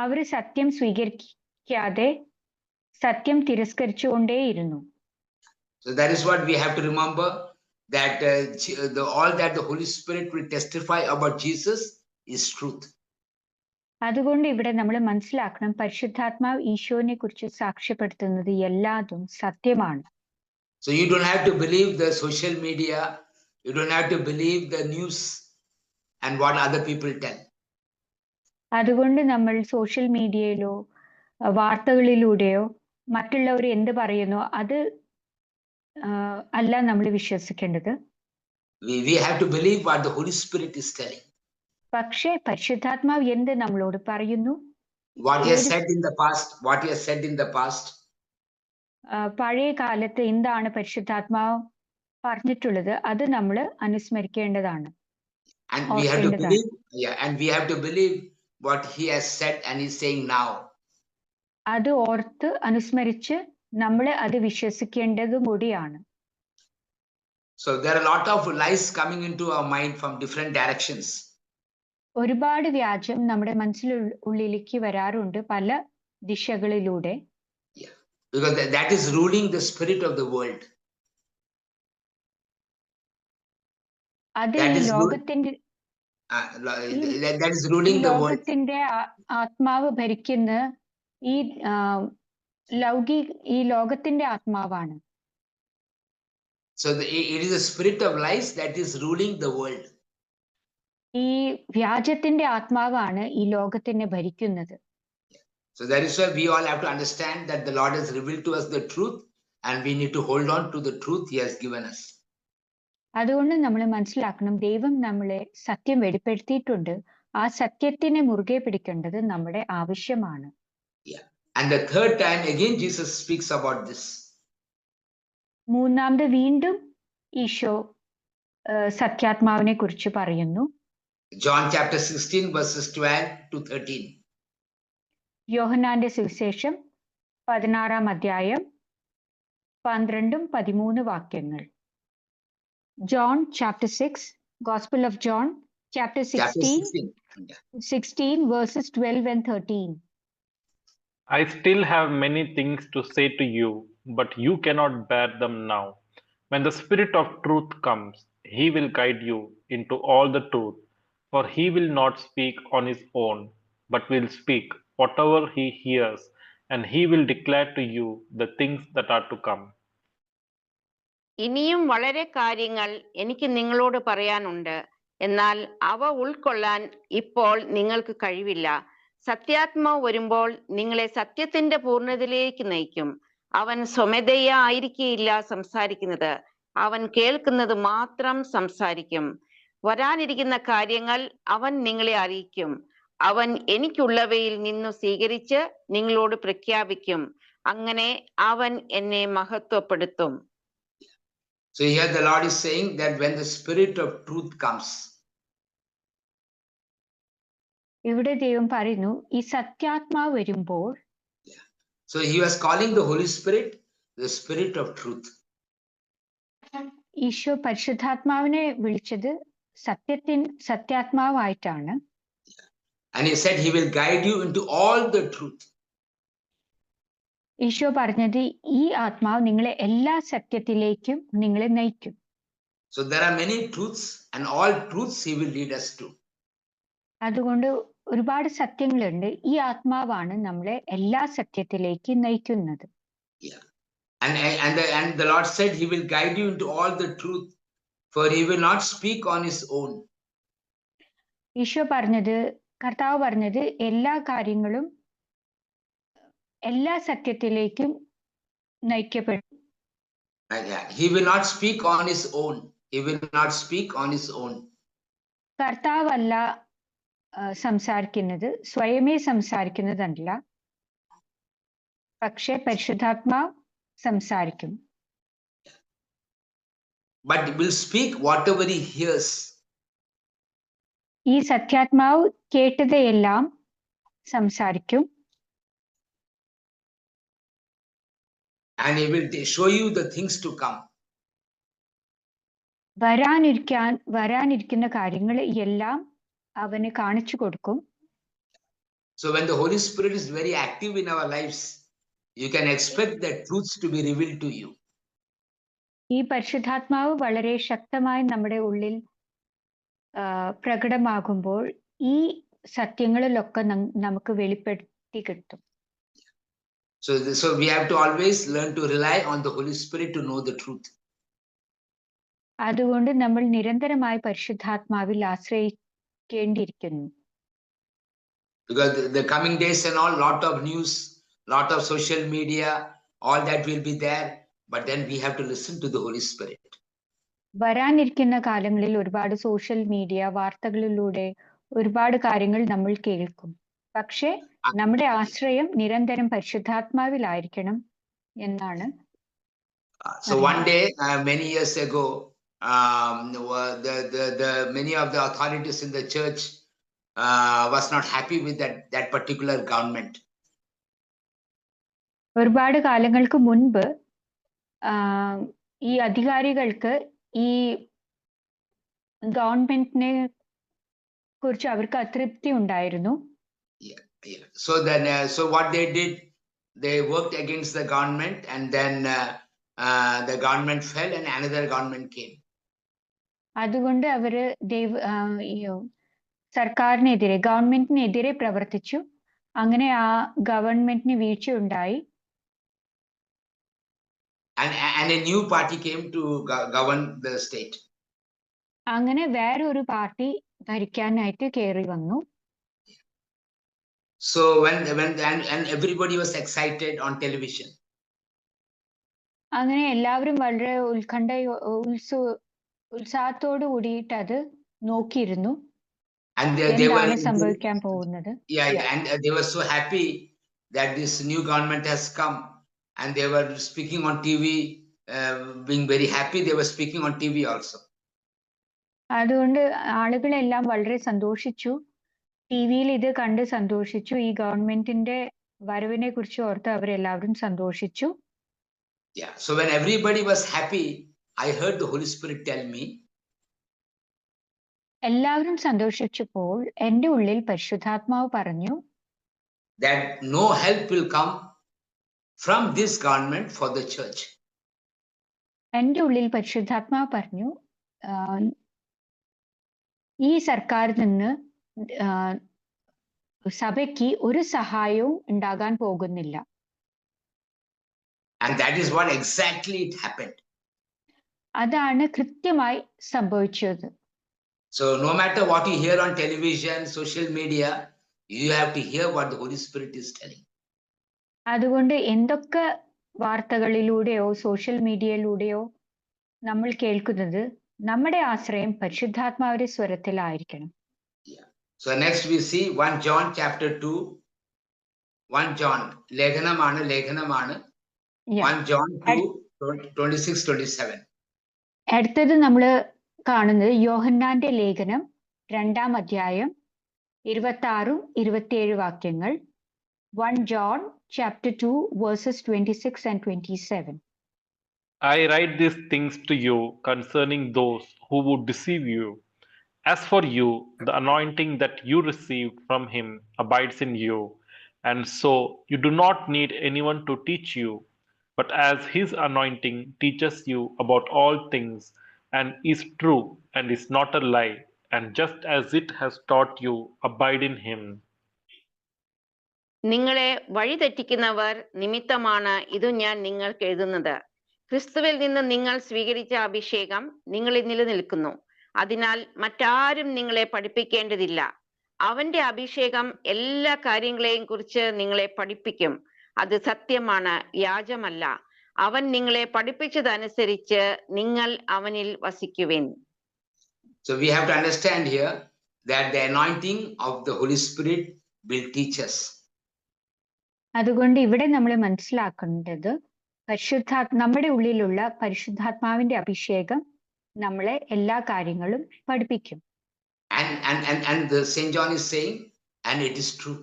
B: അവർ സത്യം സ്വീകരിക്കാതെ സത്യം തിരസ്കരിച്ചുകൊണ്ടേയിരുന്നു.
A: So that is what we have to remember, that all that the Holy Spirit will testify about Jesus is truth.
B: അതുകൊണ്ട് ഇവിടെ നമ്മൾ മനസ്സിലാക്കണം, പരിശുദ്ധാത്മാവ് ഈശോനെ കുറിച്ച് സാക്ഷ്യപ്പെടുത്തുന്നത് എല്ലാതും സത്യമാണ്.
A: So you don't have to believe the social media, you don't have to believe the news and what other people tell.
B: അതുകൊണ്ട് നമ്മൾ സോഷ്യൽ മീഡിയയിലോ വാർത്തകളിലൂടെയോ മറ്റുള്ളവർ എന്ത് പറയുന്നോ അത് അല്ല നമ്മൾ വിശ്വസിക്കേണ്ടത്.
A: We have to believe what the Holy Spirit is telling.
B: പക്ഷേ പരിശുദ്ധാത്മാവ് എന്ത് നമ്മളോട് പറയുന്നു,
A: what he has said in the past.
B: പഴയ കാലത്ത് എന്താണ് പരിശുദ്ധാത്മാവ് പറഞ്ഞിട്ടുള്ളത് അത് നമ്മൾ അനുസ്മരിക്കേണ്ടതാണ്.
A: And we have to believe what he has said and he's saying now.
B: അത് ഓർത്ത് അനുസ്മരിച്ച് നമ്മൾ അത് വിശ്വസിക്കേണ്ടതും കൂടിയാണ്.
A: So there are a lot of lies coming into our mind from different directions.
B: ഒരുപാട് വ്യാജം നമ്മുടെ മനസ്സിനുള്ളിലേക്ക് വരാറുണ്ട് പല ദിശകളിലൂടെ.
A: Because that is ruling the spirit of the world.
B: അത് ഈ ലോകത്തിന്റെ
A: that is ruling the world.
B: ലോകത്തിന്റെ ആത്മാവ് ഭരിക്കുന്ന ഈ ലോകത്തിന്റെ ആത്മാവാണ്.
A: So it is the spirit of lies that is ruling the world.
B: ഈ വ്യാജത്തിന്റെ ആത്മാവാണ് ഈ ലോകത്തിനെ ഭരിക്കുന്നത്.
A: So that is why we all have to understand that the Lord has revealed to us the truth and we need to hold on to the truth he has given us.
B: അതുകൊണ്ട് നമ്മൾ മനസ്സിലാക്കണം, ദൈവം നമ്മളെ സത്യം വെളിപ്പെടുത്തിയിട്ടുണ്ട്, ആ സത്യത്തിനെ മുറുകെ പിടിക്കേണ്ടത് നമ്മുടെ ആവശ്യമാണ്.
A: And the third time again Jesus speaks about this.
B: മൂന്നാമത് വീണ്ടും ഈശോ സത്യാത്മാവിനെ കുറിച്ച് പറയുന്നു.
A: John chapter 16 verses 12 to 13.
B: യോഹന്നാന്റെ സുവിശേഷം 16-ാം അധ്യായം 12-13 വാക്യങ്ങൾ. John chapter 6, Gospel of John chapter 16 verses 12 and 13.
C: I still have many things to say to you, but you cannot bear them now. When the Spirit of truth comes, he will guide you into all the truth, for he will not speak on his own, but will speak whatever he hears, and he will declare to you the things that are to come.
D: ഇനിയും വളരെ കാര്യങ്ങൾ എനിക്ക് നിങ്ങളോട് പറയാനുണ്ട്, എന്നാൽ അവ ഉൾക്കൊള്ളാൻ ഇപ്പോൾ നിങ്ങൾക്ക് കഴിവില്ല. സത്യാത്മാവ് വരുമ്പോൾ നിങ്ങളെ സത്യത്തിന്റെ പൂർണ്ണതയിലേക്ക് നയിക്കും. അവൻ സ്വമേധയാ ആയിരിക്കുകയില്ല സംസാരിക്കുന്നത്, അവൻ കേൾക്കുന്നത് മാത്രം സംസാരിക്കും. വരാനിരിക്കുന്ന കാര്യങ്ങൾ അവൻ നിങ്ങളെ അറിയിക്കും. അവൻ എനിക്കുള്ളവയിൽ നിന്നു സ്വീകരിച്ച് നിങ്ങളോട് പ്രഖ്യാപിക്കും. അങ്ങനെ അവൻ എന്നെ മഹത്വപ്പെടുത്തും.
A: So here the Lord is saying that when the Spirit of truth comes,
B: ഇവിടെ ദൈവം പറയുന്നു ഈ സത്യാത്മാവ് വരുമ്പോൾ.
A: So he was calling the Holy Spirit the Spirit of truth.
B: Isho പരിശുദ്ധാത്മാവിനെ വിളിച്ചത് സത്യാത്മാവായിട്ടാണ്.
A: And he said he will guide you into all the truth.
B: Isho പറഞ്ഞത് ഈ ആത്മാവ് നിങ്ങളെ എല്ലാ സത്യത്തിലേക്കും നിങ്ങളെ നയിക്കും.
A: So there are many truths, and all truths he will lead us to.
B: അതുകൊണ്ട് ഒരുപാട് സത്യങ്ങളുണ്ട്. ഈ ആത്മാവാണ് നമ്മളെ എല്ലാ സത്യത്തിലേക്ക് നയിക്കുന്നത്.
A: And the Lord said he will guide you into all the truth, for he will not speak on his own.
B: Isho പറഞ്ഞത്, കർത്താവ് പറഞ്ഞത് എല്ലാ കാര്യങ്ങളും എല്ലാ സത്യത്തിലേക്കും നയിക്കപ്പെടും.
A: He will not speak on his own. He will not speak on his own.
B: കർത്താവല്ല സംസാരിക്കുന്നത്, സ്വയമേ സംസാരിക്കുന്നതല്ല, പക്ഷെ പരിശുദ്ധാത്മാവ് സംസാരിക്കും.
A: But will speak whatever he hears.
B: ഈ സത്യാത്മാവ് കേട്ടതെല്ലാം സംസാരിക്കും.
A: And he will show you the things to come.
B: വരാനിരിക്കുന്ന കാര്യങ്ങൾ എല്ലാം അവന് കാണിച്ചു കൊടുക്കും.
A: So when the Holy Spirit is very active in our lives, you can expect the truths to be revealed to you.
B: ഈ പരിശുദ്ധാത്മാവ് വളരെ ശക്തമായി നമ്മുടെ ഉള്ളിൽ പ്രകടമാകുമ്പോൾ ഈ സത്യങ്ങളിലൊക്കെ നമുക്ക് വെളിപ്പെടുത്തി കിട്ടും.
A: So we have to always learn to rely on the Holy Spirit to know the truth.
B: അതുകൊണ്ട് നമ്മൾ നിരന്തരമായി പരിശുദ്ധാത്മാവിൽ ആശ്രയിക്കേണ്ടിയിരിക്കുന്നു.
A: Because the coming days and all, lot of news, lot of social media, all that will be there, but then we have to listen to the Holy Spirit.
B: വരാനിരിക്കുന്ന കാലങ്ങളിൽ ഒരുപാട് social media വാർത്തകളിലൂടെ ഒരുപാട് കാര്യങ്ങൾ നമ്മൾ കേൾക്കും. പക്ഷേ നമ്മുടെ ആശ്രയം നിരന്തരം പരിശുദ്ധാത്മാവിലായിരിക്കണം എന്നാണ്.
A: So one day, many years ago, the many of the authorities in the church was not happy with that particular government.
B: ഒരുപാട് കാലങ്ങൾക്ക് മുൻപ് ഈ അധികാരികൾക്ക് ഈ ഗവൺമെന്റിനെ കുറിച്ച് അവർക്ക് അതൃപ്തി ഉണ്ടായിരുന്നു.
A: So then, so what they did, they worked against the government, and then the government fell, and another government came.
B: അതുകൊണ്ട് അവര് സർക്കാരിനെതിരെ ഗവൺമെന്റിനെതിരെ പ്രവർത്തിച്ചു. അങ്ങനെ ആ ഗവൺമെന്റിന് വീഴ്ചയുണ്ടായി.
A: And a new party came to govern the state.
B: അങ്ങനെ വേറൊരു പാർട്ടി ഭരിക്കാനായിട്ട് കയറി വന്നു.
A: So when and everybody was excited on television.
B: അങ്ങനെ എല്ലാവരും വളരെ ഉത്സാഹത്തോടു കൂടിയിട്ട് അത് നോക്കിയിരുന്നു.
A: And they
B: എന്താണ്
A: were,
B: സംഭവിക്കാൻ പോകുന്നത്?
A: yeah, and they were so happy that this new government has come, and they were speaking on TV, being very happy. They were speaking on TV also.
B: അതുകൊണ്ട് ആളുകളെല്ലാം വളരെ സന്തോഷിച്ചു. ടിവിയിൽ ഇത് കണ്ട് സന്തോഷിച്ചു. ഈ ഗവൺമെന്റിന്റെ വരവിനെ കുറിച്ച് ഓർത്ത് അവരെല്ലാവരും സന്തോഷിച്ചു.
A: Yeah. So when everybody was happy, I heard the Holy Spirit tell me,
B: എല്ലാവരും സന്തോഷിച്ചപ്പോൾ എന്റെ ഉള്ളിൽ പരിശുദ്ധാത്മാവ് പറഞ്ഞു,
A: that no help will come from this government for the church.
B: എന്റെ ഉള്ളിൽ പരിശുദ്ധാത്മാവ് പറഞ്ഞു, ഈ സർക്കാരിൽ നിന്ന് സഭയ്ക്ക് ഒരു സഹായവും ഉണ്ടാകാൻ പോകുന്നില്ല.
A: And that is what exactly it happened.
B: അതാണ് കൃത്യമായി സംഭവിച്ചത്.
A: So no matter what you hear on television, social media, you have to hear what the Holy Spirit is telling.
B: അതുകൊണ്ട് എന്തൊക്കെ വാർത്തകളിലൂടെയോ സോഷ്യൽ മീഡിയയിലൂടെയോ നമ്മൾ കേൾക്കുന്നത്, നമ്മുടെ ആശ്രയം പരിശുദ്ധാത്മാവിന്റെ സ്വരത്തിലായിരിക്കണം.
A: So next we see 1 John chapter 2. 1 John ലേഖനമാണ് 1 John 2:26-27.
B: അടുത്തത് നമ്മൾ കാണുന്നത് യോഹന്നാന്റെ ലേഖനം 2-ാം അധ്യായം 26-27 വാക്യങ്ങൾ. 1 John chapter 2 verses 26 and 27.
C: I write these things to you concerning those who would deceive you. As for you, the anointing that you received from him abides in you, and so you do not need anyone to teach you, but as his anointing teaches you about all things, and is true and is not a lie, and just as it has taught you, abide in him.
D: നിങ്ങളെ വഴിതെറ്റിക്കുന്നവർ നിമിത്തമാണ് ഇത് ഞാൻ നിങ്ങൾക്ക് എഴുതുന്നത്. ക്രിസ്തുവിൽ നിന്ന് നിങ്ങൾ സ്വീകരിച്ച അഭിഷേകം നിങ്ങളിൽ നിലനിൽക്കുന്നു. അതിനാൽ മറ്റാരും നിങ്ങളെ പഠിപ്പിക്കേണ്ടതില്ല. അവന്റെ അഭിഷേകം എല്ലാ കാര്യങ്ങളെയും കുറിച്ച് നിങ്ങളെ പഠിപ്പിക്കും. അത് സത്യമാണ്, വ്യാജമല്ല. അവൻ നിങ്ങളെ പഠിപ്പിച്ചതനുസരിച്ച് നിങ്ങൾ അവനിൽ വസിക്കുവിൻ.
A: So we have to understand here that the anointing of the Holy Spirit will teach us.
B: അതുകൊണ്ട് ഇവിടെ നമ്മൾ മനസ്സിലാക്കേണ്ടത് നമ്മുടെ ഉള്ളിലുള്ള പരിശുദ്ധാത്മാവിന്റെ അഭിഷേകം നമ്മളെ എല്ലാ കാര്യങ്ങളും പഠിപ്പിക്കും.
A: And the Saint John is saying, and it is true.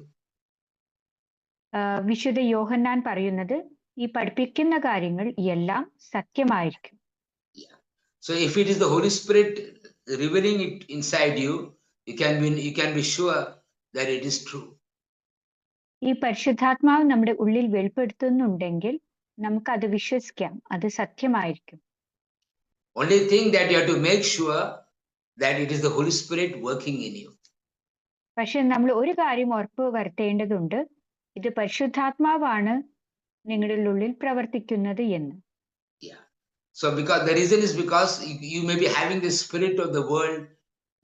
B: വിശുദ്ധ യോഹന്നാൻ പറയുന്നത് ഈ പഠിപ്പിക്കുന്ന കാര്യങ്ങൾ എല്ലാം സത്യമായിരിക്കും.
A: So if it is the Holy Spirit revealing it inside you, you can be sure that it is true.
B: ഈ പരിശുദ്ധാത്മാവ് നമ്മുടെ ഉള്ളിൽ വെളിപ്പെടുത്തുന്നുണ്ടെങ്കിൽ നമുക്ക് അത് വിശ്വസിക്കാം, അത് സത്യമായിരിക്കും.
A: Only thing that you have to make sure that it is the Holy Spirit working in you.
B: പക്ഷെ നമ്മൾ ഒരു കാര്യം ഉറപ്പ് വരുത്തേണ്ടതുണ്ട്, ഇത് പരിശുദ്ധാത്മാവാണ് നിങ്ങളുടെ ഉള്ളിൽ പ്രവർത്തിക്കുന്നത് എന്ന്.
A: Yeah. So because the reason is because you may be having the spirit of the world,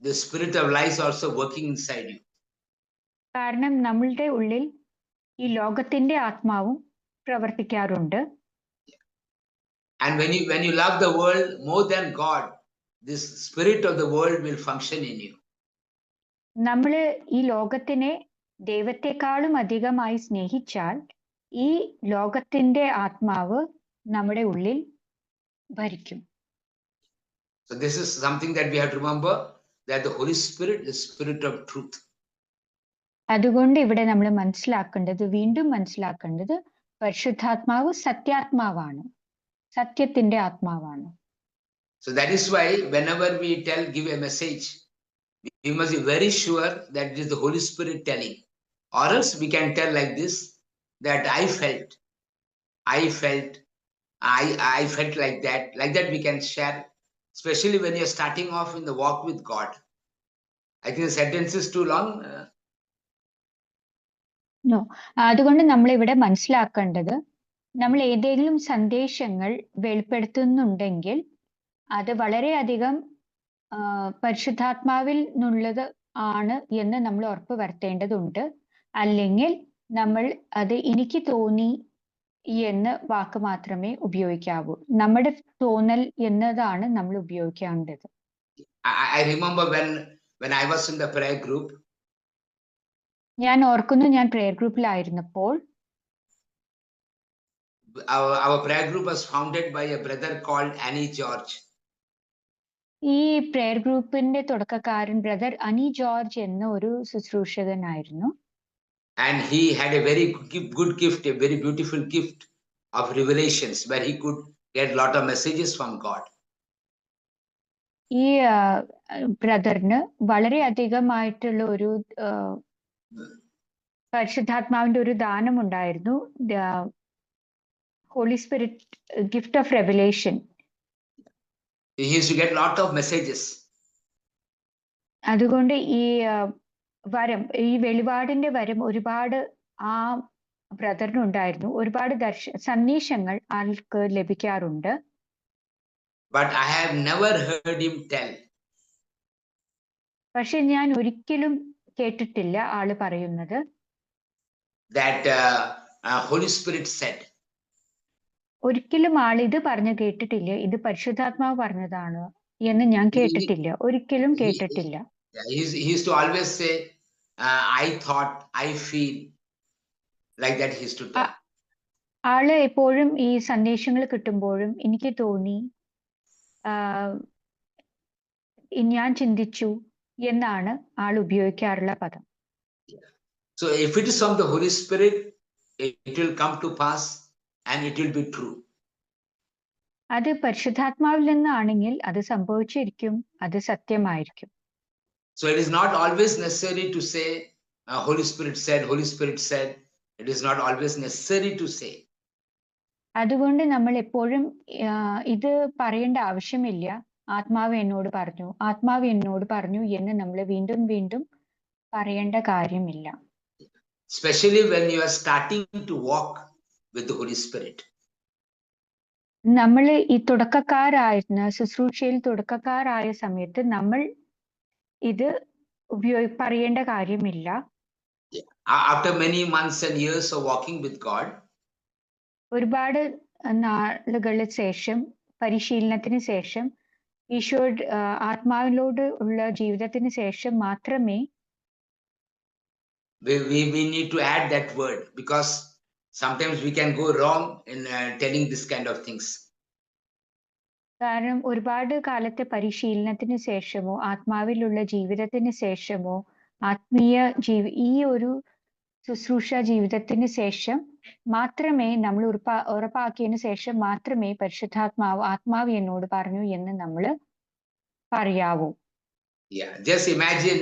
A: the spirit of lies also working inside you.
B: കാരണം നമ്മളുടെ ഉള്ളിൽ ഈ ലോകത്തിന്റെ ആത്മാവും പ്രവർത്തിക്കാറുണ്ട്.
A: And when you love the world more than God, this spirit of the world will function in you.
B: നമ്മൾ ഈ ലോകത്തിനെ ദൈവത്തെക്കാളും അധികമായി സ്നേഹിച്ചാൽ ഈ ലോകത്തിന്റെ ആത്മാവ് നമ്മുടെ ഉള്ളിൽ ഭരിക്കും.
A: So this is something that we have to remember, that the Holy Spirit is spirit of truth.
B: അതുകൊണ്ട് ഇവിടെ നമ്മൾ വീണ്ടും മനസ്സിലാക്കേണ്ടത് പരിശുദ്ധാത്മാവ് സത്യാത്മാവാണ്, സത്യത്തിന്റെ ആത്മാവാണ്.
A: So that is why whenever we give a message, we must be very sure that it is the Holy Spirit telling, or else we can tell like this, that I felt like that we can share, especially when you're starting off in the walk with God. I think the sentence is too long.
B: No, അതുകൊണ്ട് നമ്മൾ ഇവിടെ മനസ്സിലാക്കേണ്ടത്, നമ്മൾ ഏതെങ്കിലും സന്ദേശങ്ങൾ വെളിപ്പെടുത്തുന്നുണ്ടെങ്കിൽ അത് വളരെയധികം പരിശുദ്ധാത്മാവിൽ നിന്നുള്ളത് ആണ് എന്ന് നമ്മൾ ഉറപ്പ് വരുത്തേണ്ടതുണ്ട്. അല്ലെങ്കിൽ നമ്മൾ അത് എനിക്ക് തോന്നി എന്ന് വാക്ക് മാത്രമേ ഉപയോഗിക്കാവൂ. നമ്മുടെ തോന്നൽ എന്നതാണ് നമ്മൾ ഉപയോഗിക്കേണ്ടത്.
A: I remember when I was in the prayer group,
B: ഞാൻ ഓർക്കുന്നു ഞാൻ prayer ഗ്രൂപ്പിലായിരുന്നപ്പോൾ
A: our prayer group was founded by a brother called Annie George.
B: ഈ പ്രെയർ ഗ്രൂപ്പിന്റെ തുടക്കക്കാരൻ ബ്രദർ അനി ജോർജ് എന്ന ഒരു ശുശ്രൂഷകനായിരുന്നു.
A: And he had a very good gift, a very beautiful gift of revelations, where he could get a lot of messages from God.
B: ഈ ബ്രദറിന് വളരെ അധികമായിട്ടുള്ള ഒരു പരിശുദ്ധാത്മാവിന്റെ ഒരു ദാനം ഉണ്ടായിരുന്നു, Holy Spirit gift of revelation.
A: He used to get a lot of messages.
B: അതുകൊണ്ട് ഈ വരം, ഈ വെളിപാടിന്റെ വരം ഒരുപാട് ആ ബ്രദറിനുണ്ടായിരുന്നു. ഒരുപാട് സന്ദേശങ്ങൾ ആൾക്ക് ലഭിക്കാറുണ്ട്.
A: But I have never heard him tell.
B: പക്ഷെ ഞാൻ ഒരിക്കലും കേട്ടിട്ടില്ല ആള് പറയുന്നത്
A: that Holy Spirit said.
B: ഒരിക്കലും ആൾ ഇത് പറഞ്ഞു കേട്ടിട്ടില്ല, ഇത് പരിശുദ്ധാത്മാവ് പറഞ്ഞതാണ് എന്ന് ഞാൻ കേട്ടിട്ടില്ല, ഒരിക്കലും കേട്ടിട്ടില്ല.
A: He used to always say, I thought, I feel, like that he used to tell.
B: ആള് എപ്പോഴും ഈ സന്ദേശങ്ങൾ കിട്ടുമ്പോഴും എനിക്ക് തോന്നി, ഞാൻ ചിന്തിച്ചു എന്നാണ് ആൾ ഉപയോഗിക്കാറുള്ള പദം.
A: So if it is from the Holy Spirit, it will come to pass and it will be true.
B: അത് പരിശുദ്ധാത്മാവിൽ നിന്നാണെങ്കിൽ അത് സംഭവിച്ചിരിക്കും, അത് സത്യമായിരിക്കും.
A: So it is not always necessary to say Holy Spirit said, Holy Spirit said. It is not always necessary to say.
B: അതുകൊണ്ട് നമ്മൾ എപ്പോഴും ഇത് പറയേണ്ട ആവശ്യമില്ല, ആത്മാവ് എന്നോട് പറഞ്ഞു, ആത്മാവ് എന്നോട് പറഞ്ഞു എന്ന് നമ്മൾ വീണ്ടും വീണ്ടും പറയേണ്ട കാര്യമില്ല.
A: Especially when you are starting to walk with the Holy Spirit.
B: നമ്മൾ ഈ തുടക്കക്കാരായിരുന്ന ശുശ്രൂഷയിൽ തുടക്കക്കാരായ സമയത്ത് നമ്മൾ ഇത് പറയേണ്ട കാര്യമില്ല.
A: After many months and years of walking with God,
B: ഒരുപാട് നാളുകൾക്ക് ശേഷം, പരിശീലനത്തിന് ശേഷം, ഈശോ ആത്മാവിനോട് ഉള്ള ജീവിതത്തിന് ശേഷം മാത്രമേ
A: we need to add that word, because sometimes we can go wrong in telling this kind of things.
B: കാരണം ഒരുപാട് കാലത്തെ പരിശീലനത്തിന് ശേഷമോ ആത്മാവിലുള്ള ജീവിതത്തിന് ശേഷമോ ഈ ഒരു ശുശ്രൂഷ ജീവിതത്തിന് ശേഷം മാത്രമേ നമ്മൾ ഉറപ്പാക്കിയതിനു ശേഷം മാത്രമേ ആത്മാവ് എന്നോട് പറഞ്ഞു എന്ന് നമ്മൾ പറയാവൂ.
A: Yeah, just imagine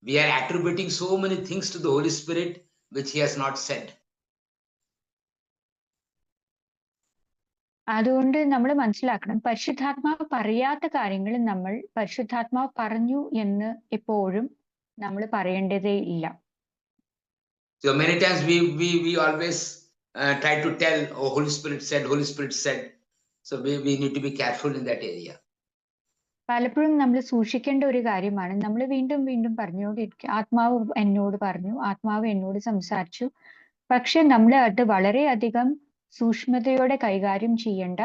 A: we are attributing so many things to the Holy Spirit which he has not said.
B: അതുകൊണ്ട് നമ്മൾ മനസ്സിലാക്കണം, പരിശുദ്ധാത്മാവ് പറയാത്ത കാര്യങ്ങൾ നമ്മൾ പരിശുദ്ധാത്മാവ് പറഞ്ഞു എന്ന് എപ്പോഴും നമ്മൾ പറയേണ്ടതേ ഇല്ല.
A: So many times we always try to tell, oh, Holy Spirit said, Holy Spirit said. So we need to be careful in that area.
B: പലപ്പോഴും നമ്മൾ സൂക്ഷിക്കേണ്ട ഒരു കാര്യമാണ്, നമ്മൾ വീണ്ടും വീണ്ടും പറഞ്ഞുകൊണ്ടിരിക്കുക, ആത്മാവ് എന്നോട് പറഞ്ഞു, ആത്മാവ് എന്നോട് സംസാരിച്ചു. പക്ഷെ നമ്മൾ അത് വളരെയധികം സൂക്ഷ്മതയോടെ കൈകാര്യം ചെയ്യേണ്ട